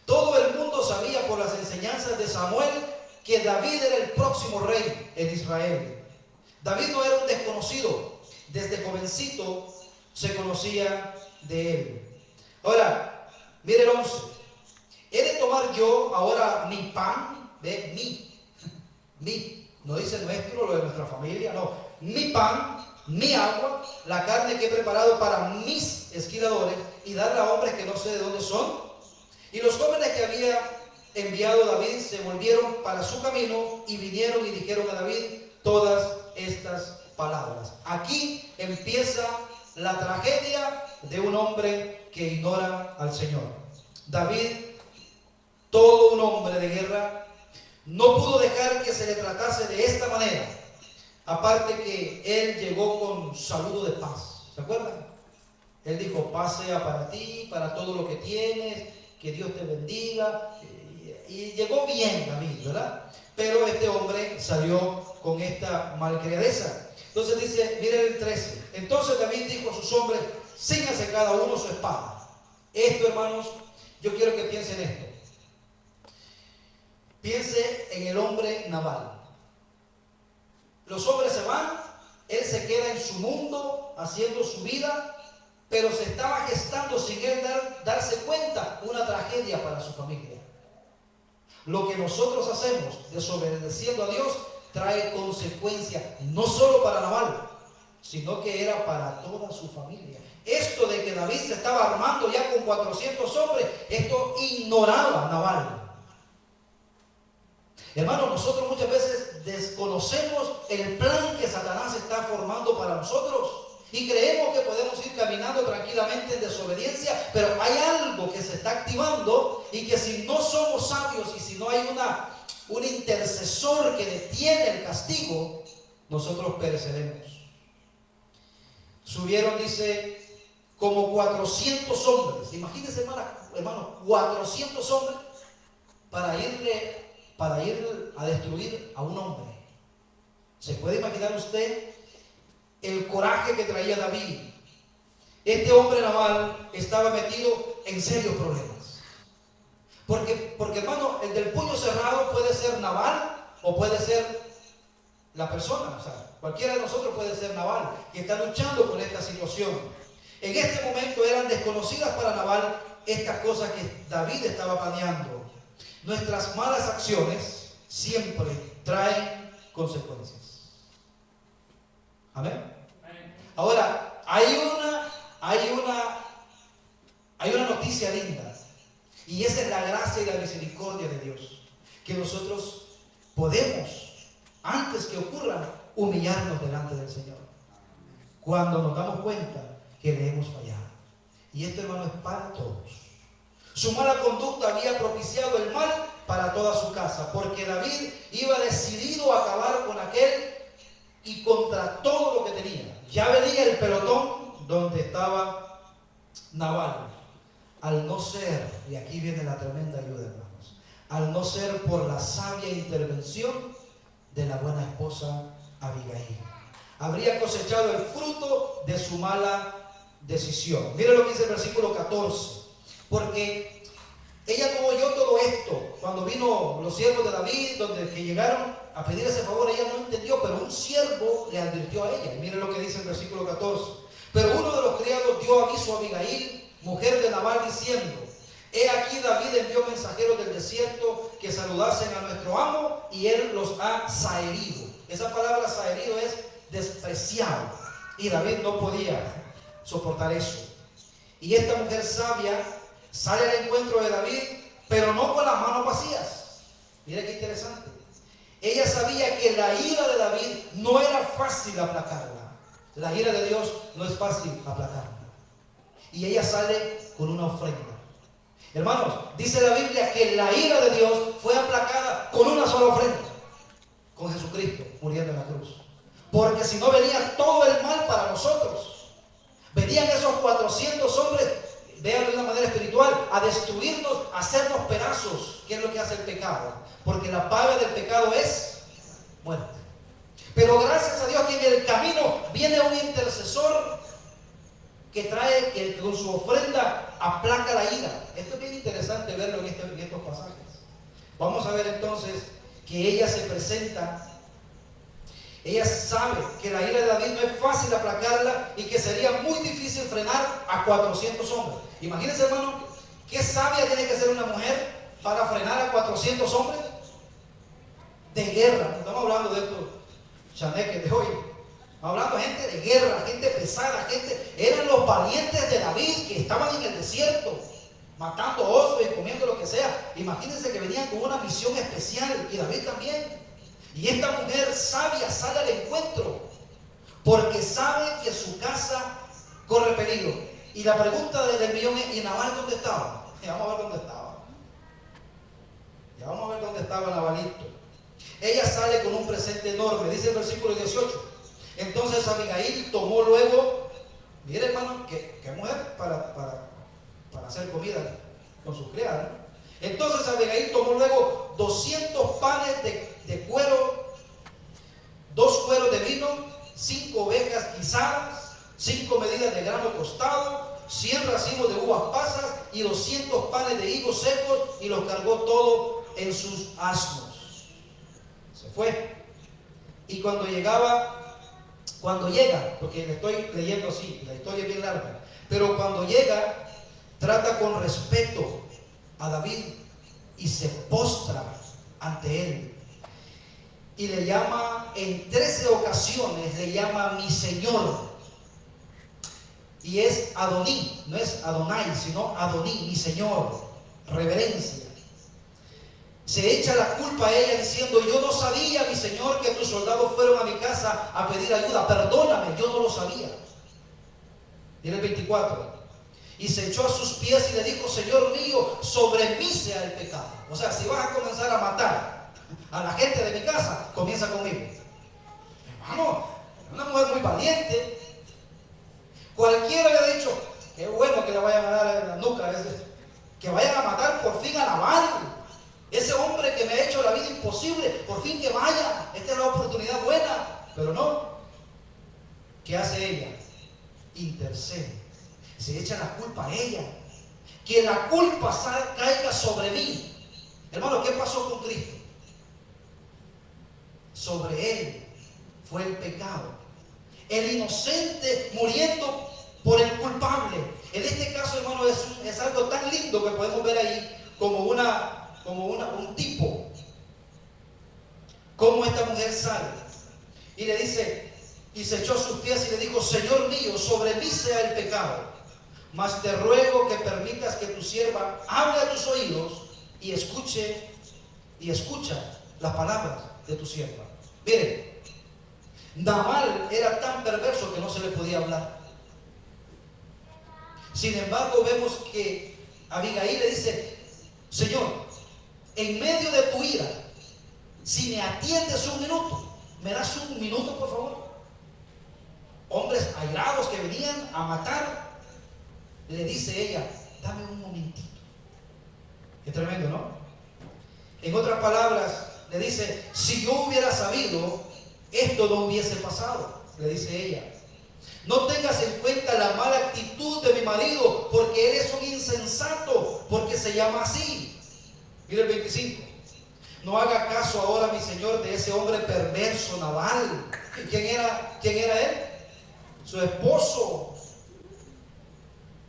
Todo el mundo sabía por las enseñanzas de Samuel que David era el próximo rey en Israel. David no era un desconocido. Desde jovencito se conocía de él. Ahora, mire el 11. ¿He de tomar yo ahora mi pan? ¿Ve? Mi. No dice nuestro, lo de nuestra familia, no. Mi pan, mi agua, la carne que he preparado para mis esquiladores y darla a hombres que no sé de dónde son. Y los jóvenes que había enviado David se volvieron para su camino y vinieron y dijeron a David todas estas palabras. Aquí empieza la tragedia de un hombre que ignora al Señor. David, todo un hombre de guerra, no pudo dejar que se le tratase de esta manera. Aparte que él llegó con saludo de paz. ¿Se acuerdan? Él dijo: paz sea para ti, para todo lo que tienes, que Dios te bendiga. Y llegó bien David, ¿verdad? Pero este hombre salió con esta malcriadeza. Entonces dice, miren el 13. Entonces David dijo a sus hombres: cíñanse cada uno su espada. Esto, hermanos, yo quiero que piensen esto. Piense en el hombre Nabal. Los hombres se van, él se queda en su mundo, haciendo su vida, pero se estaba gestando sin él darse cuenta una tragedia para su familia. Lo que nosotros hacemos desobedeciendo a Dios trae consecuencias, no solo para Nabal, sino que era para toda su familia. Esto de que David se estaba armando ya con 400 hombres, esto ignoraba Nabal. Hermanos, nosotros muchas veces desconocemos el plan que Satanás está formando para nosotros y creemos que podemos ir caminando tranquilamente en desobediencia, pero hay algo que se está activando y que si no somos sabios y si no hay un intercesor que detiene el castigo, nosotros pereceremos. Subieron, dice, como 400 hombres. Imagínense, hermanos, 400 hombres para ir a destruir a un hombre. ¿Se puede imaginar usted el coraje que traía David? Este hombre Nabal estaba metido en serios problemas. Porque hermano, el del puño cerrado puede ser Nabal o puede ser la persona. O sea, cualquiera de nosotros puede ser Nabal, que está luchando con esta situación. En este momento eran desconocidas para Nabal estas cosas que David estaba planeando. Nuestras malas acciones siempre traen consecuencias. Amén. Ahora, hay una noticia linda, y esa es la gracia y la misericordia de Dios, que nosotros podemos, antes que ocurra, humillarnos delante del Señor cuando nos damos cuenta que le hemos fallado. Y esto, hermano, es para todos. Su mala conducta había propiciado el mal para toda su casa, porque David iba decidido a acabar con aquel y contra todo lo que tenía. Ya venía el pelotón donde estaba Nabal. Al no ser, y aquí viene la tremenda ayuda, hermanos, al no ser por la sabia intervención de la buena esposa Abigail, habría cosechado el fruto de su mala decisión. Mira lo que dice el versículo 14. Porque ella no oyó todo esto. Cuando vino los siervos de David, que llegaron a pedir ese favor, ella no entendió, pero un siervo le advirtió a ella. Miren lo que dice el versículo 14. Pero uno de los criados dio aviso a Abigail, mujer de Nabal, diciendo: he aquí David envió mensajeros del desierto que saludasen a nuestro amo, y él los ha saherido. Esa palabra saherido es despreciado, y David no podía soportar eso. Y esta mujer sabia sale al encuentro de David, pero no con las manos vacías. Mira qué interesante. Ella sabía que la ira de David no era fácil aplacarla. La ira de Dios no es fácil aplacarla. Y ella sale con una ofrenda. Hermanos, dice la Biblia que la ira de Dios fue aplacada con una sola ofrenda, con Jesucristo muriendo en la cruz. Porque si no, venía todo el mal para nosotros. Venían esos 400 hombres, véanlo de una manera espiritual, a destruirnos, a hacernos pedazos. ¿Qué es lo que hace el pecado? Porque la paga del pecado es muerte. Pero gracias a Dios que en el camino viene un intercesor que trae, que con su ofrenda aplaca la ira. Esto es bien interesante verlo en estos pasajes. Vamos a ver entonces que ella se presenta. Ella sabe que la ira de David no es fácil aplacarla y que sería muy difícil frenar a 400 hombres. Imagínense, hermano, qué sabia tiene que ser una mujer para frenar a 400 hombres de guerra. No estamos hablando de estos chaneques de hoy. Estamos hablando de gente de guerra, gente pesada, eran los valientes de David que estaban en el desierto, matando osos y comiendo lo que sea. Imagínense que venían con una misión especial, y David también. Y esta mujer sabia sale al encuentro porque sabe que su casa corre peligro. Y la pregunta del millón es: ¿y Nabal dónde estaba? Ya vamos a ver dónde estaba. Ya vamos a ver dónde estaba Nabalito. Ella sale con un presente enorme. Dice el versículo 18. Entonces Abigail tomó luego, mire, hermano, qué mujer para hacer comida con sus criadas. Entonces Abigail tomó luego 200 panes de cuero, 2 cueros de vino, 5 ovejas guisadas, 5 medidas de grano tostado, 100 racimos de uvas pasas y 200 panes de higos secos, y los cargó todo en sus asnos. Se fue. Y cuando llega, porque le estoy leyendo así, la historia es bien larga, pero cuando llega, trata con respeto a David y se postra ante él. y le llama en 13 ocasiones, le llama mi Señor. Y es Adoní, no es Adonai, sino Adoní, mi Señor, reverencia. Se echa la culpa a ella diciendo: yo no sabía, mi Señor, que tus soldados fueron a mi casa a pedir ayuda. Perdóname, yo no lo sabía. Mira el 24. Y se echó a sus pies y le dijo: Señor mío, sobre mí sea el pecado. O sea, si vas a comenzar a matar a la gente de mi casa, comienza conmigo. Hermano, una mujer muy valiente. Cualquiera le ha dicho: qué bueno que le vayan a dar en la nuca, que vayan a matar por fin a Nabal, ese hombre que me ha hecho la vida imposible, por fin que vaya, esta es la oportunidad buena. Pero no. ¿Qué hace ella? Intercede. Se echa la culpa a ella. Que la culpa caiga sobre mí. Hermano, ¿qué pasó con Cristo? Sobre Él fue el pecado. El inocente muriendo por el culpable. En este caso, hermano, es algo tan lindo que podemos ver ahí como un tipo. Cómo esta mujer sale y le dice, y se echó a sus pies y le dijo: Señor mío, sobre mí sea el pecado, mas te ruego que permitas que tu sierva hable a tus oídos y escucha las palabras de tu sierva. Miren, Nabal era tan perverso que no se le podía hablar. Sin embargo, vemos que Abigail le dice: Señor, en medio de tu ira, si me atiendes un minuto, ¿me das un minuto, por favor? Hombres airados que venían a matar, le dice ella: dame un momentito. Qué tremendo, ¿no? En otras palabras, le dice: si yo hubiera sabido, esto no hubiese pasado, le dice ella. No tengas en cuenta la mala actitud de mi marido, porque él es un insensato, porque se llama así. Mira el 25. No haga caso ahora, mi Señor, de ese hombre perverso, Nabal. ¿Quién era él? Su esposo.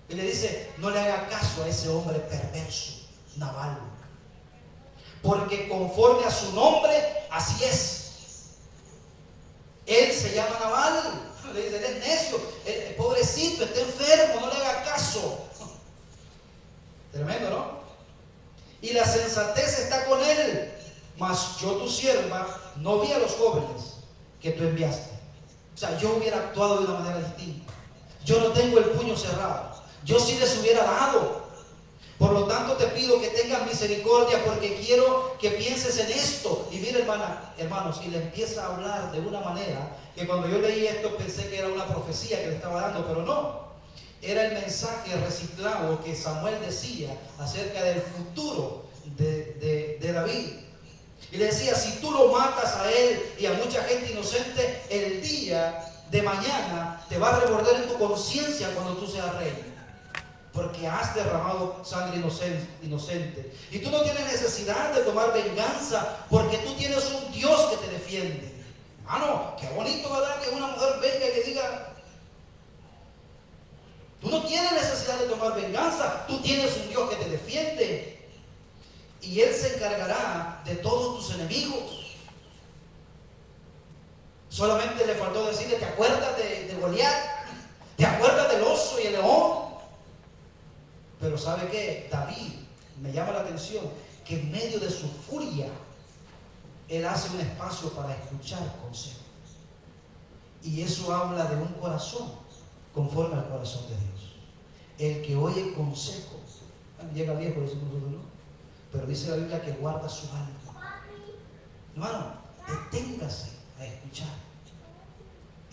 Y le dice: no le haga caso a ese hombre perverso, Nabal, porque conforme a su nombre, así es. Él se llama Nabal. Le dice: él es necio, el pobrecito, está enfermo, no le haga caso. Tremendo, ¿no? Y la sensatez está con él. Mas yo, tu sierva, no vi a los jóvenes que tú enviaste. O sea, yo hubiera actuado de una manera distinta. Yo no tengo el puño cerrado. Yo sí les hubiera dado. Por lo tanto, te pido que tengas misericordia, porque quiero que pienses en esto. Y mira, hermanos, y le empieza a hablar de una manera que cuando yo leí esto pensé que era una profecía que le estaba dando, pero no. Era el mensaje reciclado que Samuel decía acerca del futuro de David. Y le decía: si tú lo matas a él y a mucha gente inocente, el día de mañana te va a remordar en tu conciencia cuando tú seas rey, porque has derramado sangre inocente. Y tú no tienes necesidad de tomar venganza, porque tú tienes un Dios que te defiende. Hermano, qué bonito, ¿verdad? Que una mujer venga y le diga: tú no tienes necesidad de tomar venganza, tú tienes un Dios que te defiende. Y Él se encargará de todos tus enemigos. Solamente le faltó decirle: ¿te acuerdas de Goliat? ¿Te acuerdas del oso y el león? Pero ¿sabe qué? David, me llama la atención que en medio de su furia, él hace un espacio para escuchar consejos. Y eso habla de un corazón conforme al corazón de Dios. El que oye consejos, llega viejo, decimos nosotros, ¿no? Pero dice la Biblia que guarda su alma. Hermano, deténgase a escuchar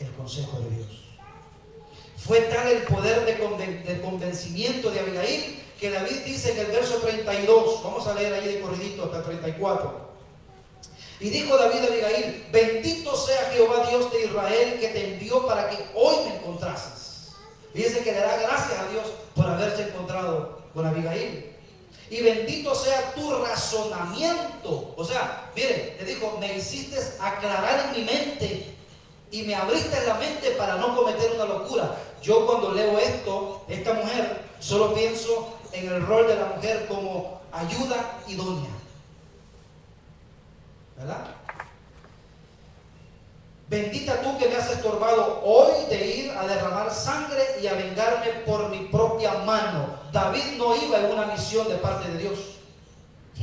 el consejo de Dios. Fue tal el poder de convencimiento de Abigail que David dice en el verso 32, vamos a leer ahí de corridito hasta el 34. Y dijo David a Abigail: bendito sea Jehová Dios de Israel, que te envió para que hoy me encontrases. Fíjense que le da gracias a Dios por haberse encontrado con Abigail. Y bendito sea tu razonamiento. O sea, miren, le dijo: me hiciste aclarar en mi mente y me abriste la mente para no cometer una locura. Yo cuando leo esto, esta mujer, solo pienso en el rol de la mujer como ayuda idónea, ¿verdad? Bendita tú que me has estorbado hoy de ir a derramar sangre y a vengarme por mi propia mano. David no iba en una misión de parte de Dios.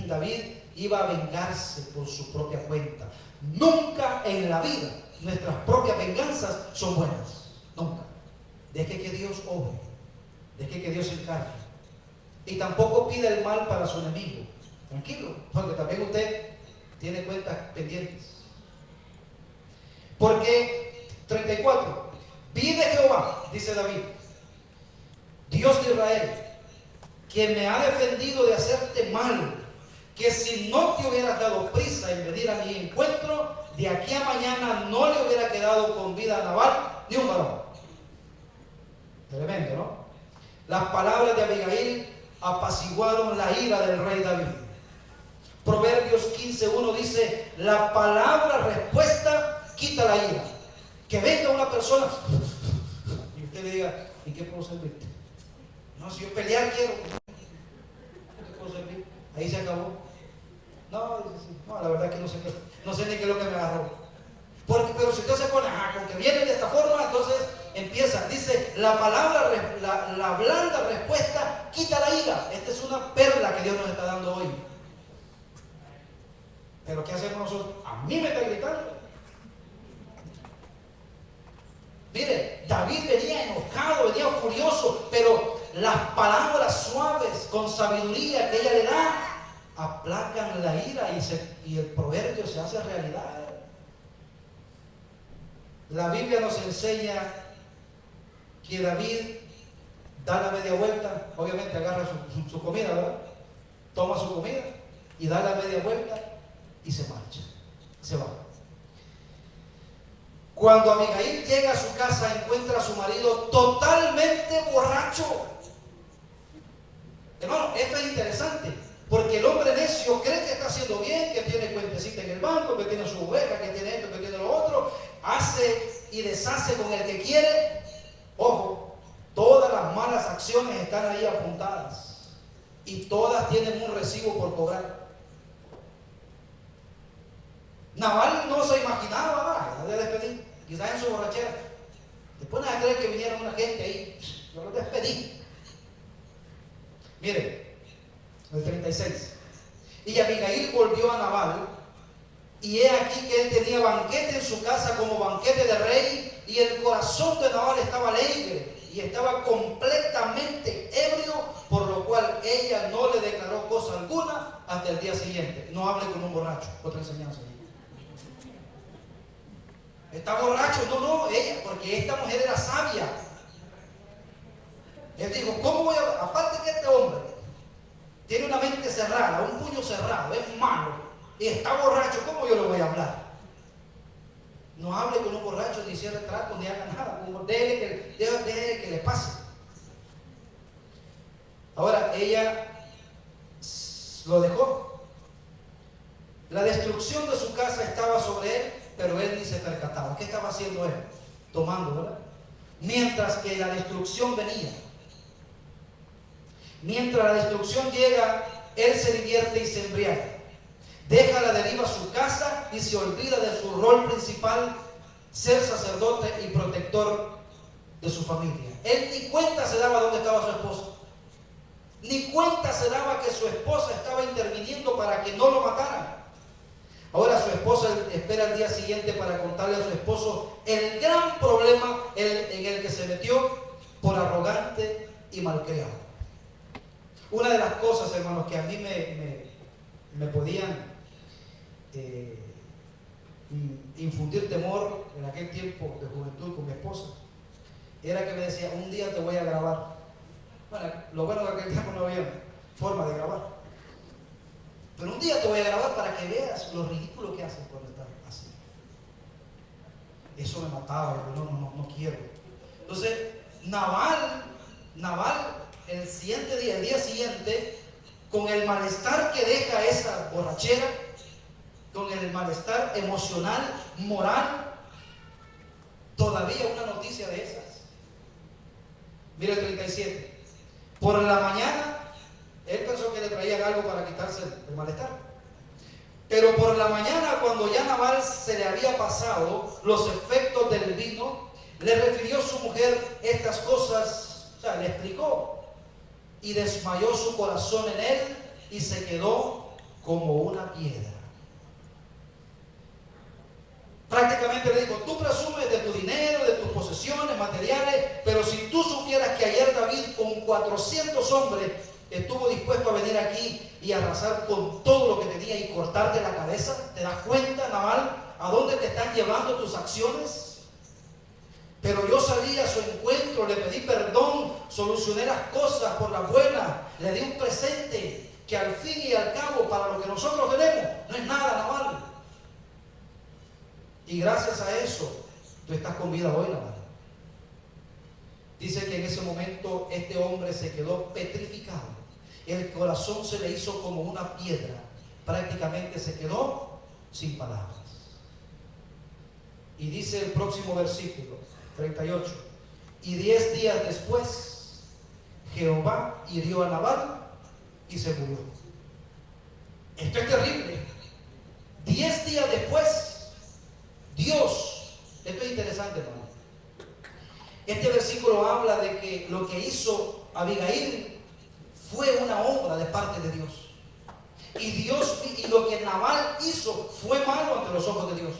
David iba a vengarse por su propia cuenta. Nunca en la vida nuestras propias venganzas son buenas. Nunca. Deje que Dios obre. Deje que Dios se encargue. Y tampoco pida el mal para su enemigo. Tranquilo, porque también usted tiene cuentas pendientes. Porque 34, vive Jehová, dice David, Dios de Israel, que me ha defendido de hacerte mal, que si no te hubieras dado prisa en venir a mi encuentro, de aquí a mañana no le hubiera quedado con vida a Nabal ni un varón. Tremendo, ¿no? Las palabras de Abigail apaciguaron la ira del rey David. Proverbios 15:1 dice, la palabra respuesta quita la ira. Que venga una persona y usted le diga, ¿y qué puedo servirte? No, si yo pelear quiero, ¿qué puedo servir? Ahí se acabó. No, la verdad es que no sé ni qué es lo que me agarró. Pero si usted se pone, con que viene de esta forma, entonces empieza, dice, la palabra, la blanda respuesta quita la ira. Esta es una perla que Dios nos está dando hoy. Pero ¿qué hacemos nosotros? A mí me está gritando. Mire, David venía enojado, venía furioso, pero las palabras suaves, con sabiduría que ella le da, aplacan la ira y el proverbio se hace realidad. La Biblia nos enseña que David da la media vuelta, obviamente agarra su comida, ¿verdad? Toma su comida y da la media vuelta y se marcha, se va. Cuando Abigail llega a su casa, encuentra a su marido totalmente borracho. Hermano, esto es interesante, porque el hombre necio cree que está haciendo bien, que tiene cuentecita en el banco, que tiene su oveja, que tiene esto, que tiene lo otro, hace y deshace con el que quiere. Ojo, todas las malas acciones están ahí apuntadas y todas tienen un recibo por cobrar. Nabal no se imaginaba nada de despedir, quizás en su borrachera. Después de creer que vinieron una gente ahí, yo los despedí. Mire, el 36. Y Abigail volvió a Nabal, y he aquí que él tenía banquete en su casa como banquete de rey, y el corazón de Nabal estaba alegre y estaba completamente ebrio, por lo cual ella no le declaró cosa alguna hasta el día siguiente. No hable con un borracho. Otra enseñanza. ¿Está borracho? No, ella, porque esta mujer era sabia. Él dijo, ¿cómo voy a...? Aparte que este hombre tiene una mente cerrada, un puño cerrado, es malo, y está borracho, ¿cómo yo le voy a hablar? No hable con un borracho, ni cierre trato, ni haga nada. Déjele que le pase. Ahora, ella lo dejó. La destrucción de su casa estaba sobre él, pero él ni se percataba. ¿Qué estaba haciendo él? Tomando, ¿verdad? Mientras que la destrucción venía. Mientras la destrucción llega, él se divierte y se embriaga. Deja a la deriva su casa y se olvida de su rol principal, ser sacerdote y protector de su familia. Él ni cuenta se daba dónde estaba su esposa. Ni cuenta se daba que su esposa estaba interviniendo para que no lo mataran. Ahora su esposa espera el día siguiente para contarle a su esposo el gran problema en el que se metió por arrogante y malcriado. Una de las cosas, hermanos, que a mí me podían infundir temor en aquel tiempo de juventud con mi esposa, era que me decía, un día te voy a grabar. Bueno, lo bueno que aquel tiempo no había forma de grabar. Pero un día te voy a grabar para que veas lo ridículo que haces cuando estás así. Eso me mataba, no quiero. Entonces, Nabal, el día siguiente, con el malestar que deja esa borrachera, con el malestar emocional, moral, todavía una noticia de esas. Mira el 37. Por la mañana, él pensó que le traían algo para quitarse el malestar. Pero por la mañana cuando ya Nabal se le había pasado los efectos del vino, le refirió a su mujer estas cosas, o sea, le explicó, y desmayó su corazón en él y se quedó como una piedra. Prácticamente le dijo: tú presumes de tu dinero, de tus posesiones materiales, pero si tú supieras que ayer David con 400 hombres estuvo dispuesto a venir aquí y arrasar con todo lo que tenía y cortarte la cabeza, ¿te das cuenta, Nabal, a dónde te están llevando tus acciones? Pero yo salí a su encuentro, le pedí perdón, solucioné las cosas por la buena, le di un presente que al fin y al cabo, para lo que nosotros tenemos, no es nada, Nabal. Y gracias a eso, tú estás con vida hoy, Nabal. Dice que en ese momento este hombre se quedó petrificado. El corazón se le hizo como una piedra. Prácticamente se quedó sin palabras. Y dice el próximo versículo, 38. Y 10 días después, Jehová hirió a Nabal y se murió. Esto es terrible. 10 días después, Dios, esto es interesante, hermano. Este versículo habla de que lo que hizo Abigail fue una obra de parte de Dios. Y lo que Nabal hizo fue malo ante los ojos de Dios,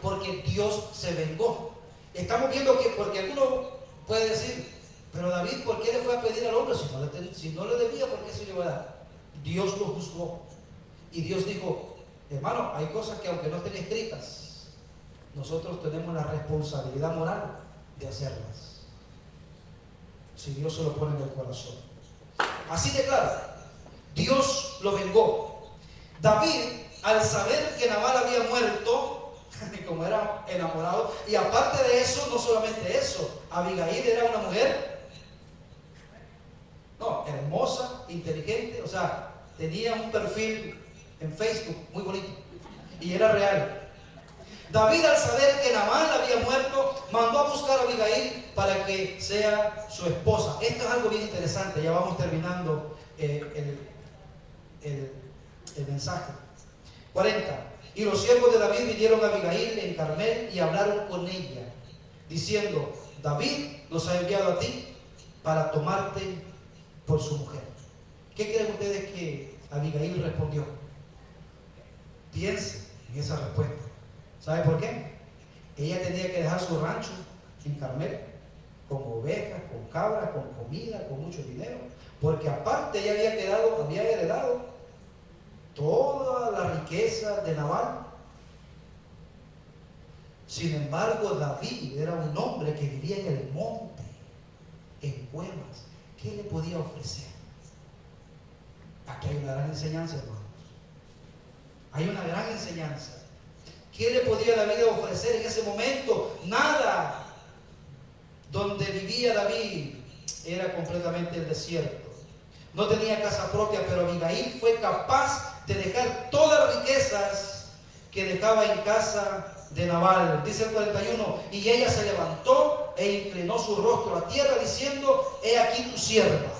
porque Dios se vengó. Estamos viendo que, porque alguno puede decir: pero David, ¿por qué le fue a pedir al hombre? Si no le debía, ¿por qué se le iba a dar? Dios lo juzgó. Y Dios dijo: hermano, hay cosas que aunque no estén escritas, nosotros tenemos la responsabilidad moral de hacerlas, si Dios se lo pone en el corazón. Así de claro, Dios lo vengó. David, al saber que Nabal había muerto, como era enamorado, y aparte de eso, no solamente eso, Abigail era una mujer, hermosa, inteligente, o sea, tenía un perfil en Facebook muy bonito, y era real. David, al saber que Nabal había muerto, mandó a buscar a Abigail para que sea su esposa. Esto es algo bien interesante, ya vamos terminando el mensaje. 40. Y los siervos de David vinieron a Abigail en Carmel y hablaron con ella, diciendo: David nos ha enviado a ti para tomarte por su mujer. ¿Qué creen ustedes que Abigail respondió? Piensen en esa respuesta. ¿Sabe por qué? Ella tenía que dejar su rancho en Carmel, con ovejas, con cabras, con comida, con mucho dinero, porque aparte ella había heredado toda la riqueza de Nabal. Sin embargo, David era un hombre que vivía en el monte, en cuevas. ¿Qué le podía ofrecer? Aquí hay una gran enseñanza, hermanos. Hay una gran enseñanza. ¿Qué le podía David ofrecer en ese momento? Nada. Donde vivía David era completamente el desierto. No tenía casa propia, pero Abigail fue capaz de dejar todas las riquezas que dejaba en casa de Nabal. Dice el 41, y ella se levantó e inclinó su rostro a tierra diciendo: he aquí tu sierva,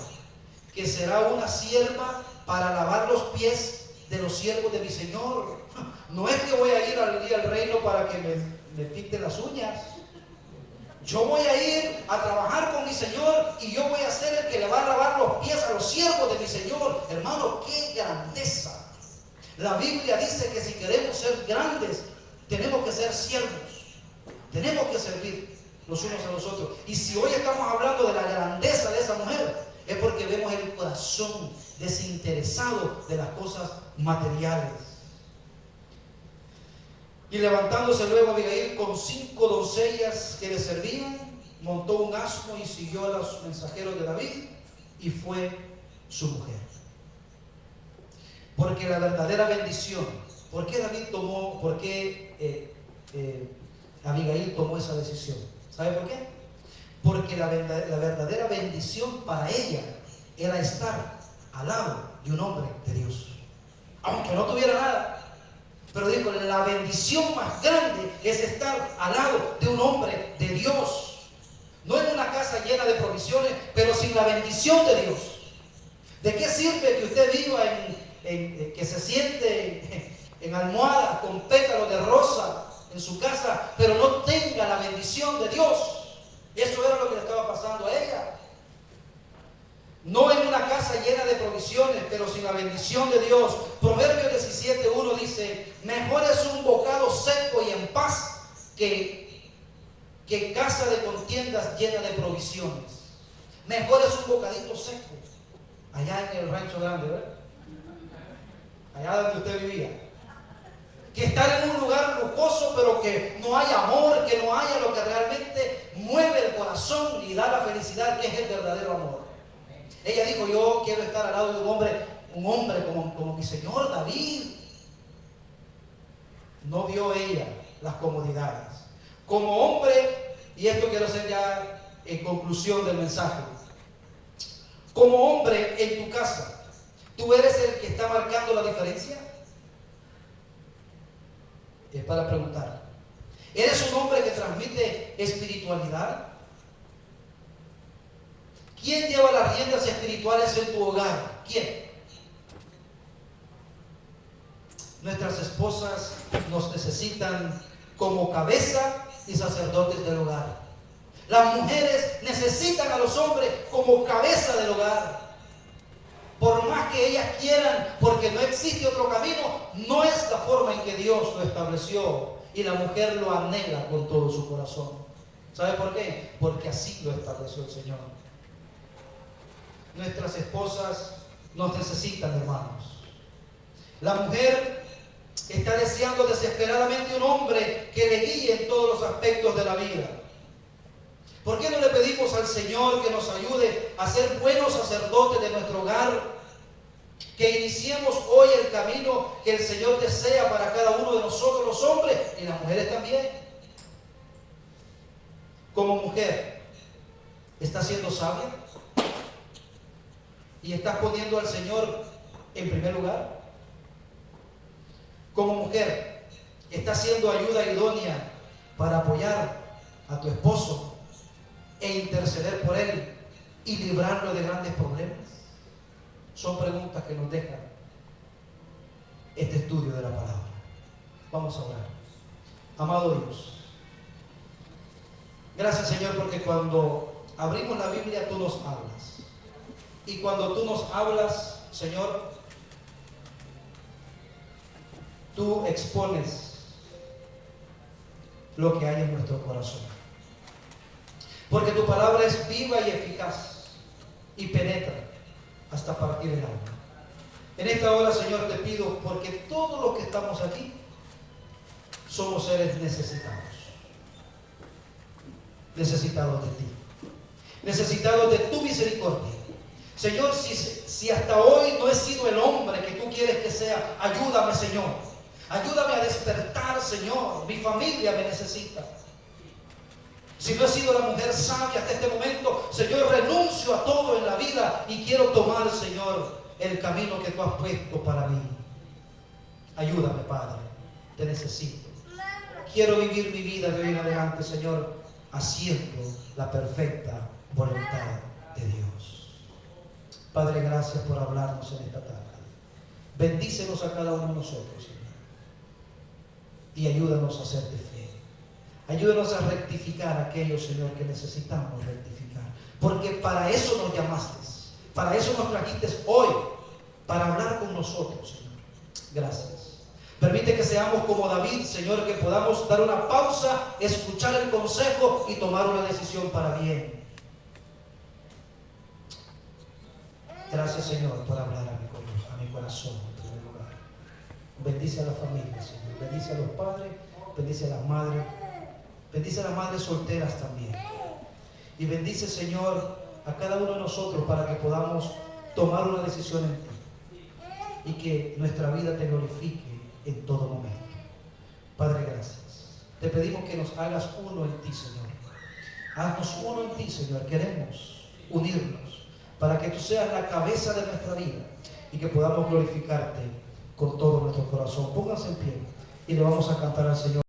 que será una sierva para lavar los pies de los siervos de mi Señor. No es que voy a ir al reino para que me pinten las uñas. Yo voy a ir a trabajar con mi Señor y yo voy a ser el que le va a lavar los pies a los siervos de mi Señor. Hermano, qué grandeza. La Biblia dice que si queremos ser grandes, tenemos que ser siervos. Tenemos que servir los unos a los otros. Y si hoy estamos hablando de la grandeza de esa mujer, es porque vemos el corazón desinteresado de las cosas materiales. Y levantándose luego Abigail con 5 doncellas que le servían, montó un asno y siguió a los mensajeros de David y fue su mujer. Porque la verdadera bendición, ¿por qué Abigail tomó esa decisión? ¿Sabe por qué? Porque la verdadera bendición para ella era estar al lado de un hombre de Dios, aunque no tuviera nada. Pero dijo, la bendición más grande es estar al lado de un hombre de Dios. No en una casa llena de provisiones, pero sin la bendición de Dios. ¿De qué sirve que usted viva que se siente en almohadas con pétalos de en su casa, pero no tenga la bendición de Dios. Eso era lo que le estaba pasando a ella. No en una casa llena de provisiones, pero sin la bendición de Dios. Proverbios 17:1 dice: mejor es un bocado seco y en paz que casa de contiendas llena de provisiones. Mejor es un bocadito seco, allá en el rancho grande, ¿verdad? Allá donde usted vivía, que estar en un lugar lujoso, pero que no hay amor, que no haya lo que realmente mueve el corazón y da la felicidad, que es el verdadero amor. Ella dijo: yo quiero estar al lado de un hombre como mi señor David. No vio ella las comodidades. Como hombre, y esto quiero hacer ya en conclusión del mensaje, como hombre en tu casa, ¿tú eres el que está marcando la diferencia? Es para preguntar. ¿Eres un hombre que transmite espiritualidad? ¿Quién lleva las riendas espirituales en tu hogar? ¿Quién? Nuestras esposas nos necesitan como cabeza y sacerdotes del hogar. Las mujeres necesitan a los hombres como cabeza del hogar. Por más que ellas quieran, porque no existe otro camino, no es la forma en que Dios lo estableció. Y la mujer lo anhela con todo su corazón. ¿Sabe por qué? Porque así lo estableció el Señor. Nuestras esposas nos necesitan, hermanos. La mujer está deseando desesperadamente un hombre que le guíe en todos los aspectos de la vida. ¿Por qué no le pedimos al Señor que nos ayude a ser buenos sacerdotes de nuestro hogar? Que iniciemos hoy el camino que el Señor desea para cada uno de nosotros, los hombres y las mujeres también. Como mujer, ¿estás siendo sabia? ¿Y estás poniendo al Señor en primer lugar? Como mujer, ¿estás siendo ayuda idónea para apoyar a tu esposo e interceder por él y librarlo de grandes problemas? Son preguntas que nos deja este estudio de la palabra. Vamos a orar. Amado Dios, gracias, Señor, porque cuando abrimos la Biblia tú nos hablas. Y cuando tú nos hablas, Señor, tú expones lo que hay en nuestro corazón. Porque tu palabra es viva y eficaz y penetra hasta partir el alma. En esta hora, Señor, te pido, porque todos los que estamos aquí somos seres necesitados. Necesitados de ti. Necesitados de tu misericordia. Señor, si hasta hoy no he sido el hombre que tú quieres que sea, ayúdame, Señor. Ayúdame a despertar, Señor. Mi familia me necesita. Si no he sido la mujer sabia hasta este momento, Señor, renuncio a todo en la vida y quiero tomar, Señor, el camino que tú has puesto para mí. Ayúdame, Padre. Te necesito. Quiero vivir mi vida de hoy en adelante, Señor, haciendo la perfecta voluntad de Dios. Padre, gracias por hablarnos en esta tarde. Bendícenos a cada uno de nosotros, Señor. Y ayúdanos a ser de fe. Ayúdanos a rectificar aquello, Señor, que necesitamos rectificar. Porque para eso nos llamaste. Para eso nos trajiste hoy. Para hablar con nosotros, Señor. Gracias. Permite que seamos como David, Señor, que podamos dar una pausa, escuchar el consejo y tomar una decisión para bien. Gracias, Señor, por hablar a mi corazón en primer lugar. Bendice a la familia, Señor. Bendice a los padres, bendice a las madres. Bendice a las madres solteras también. Y bendice, Señor, a cada uno de nosotros para que podamos tomar una decisión en ti. Y que nuestra vida te glorifique en todo momento. Padre, gracias. Te pedimos que nos hagas uno en ti, Señor. Haznos uno en ti, Señor. Queremos unirnos para que tú seas la cabeza de nuestra vida y que podamos glorificarte con todo nuestro corazón. Pónganse en pie y le vamos a cantar al Señor.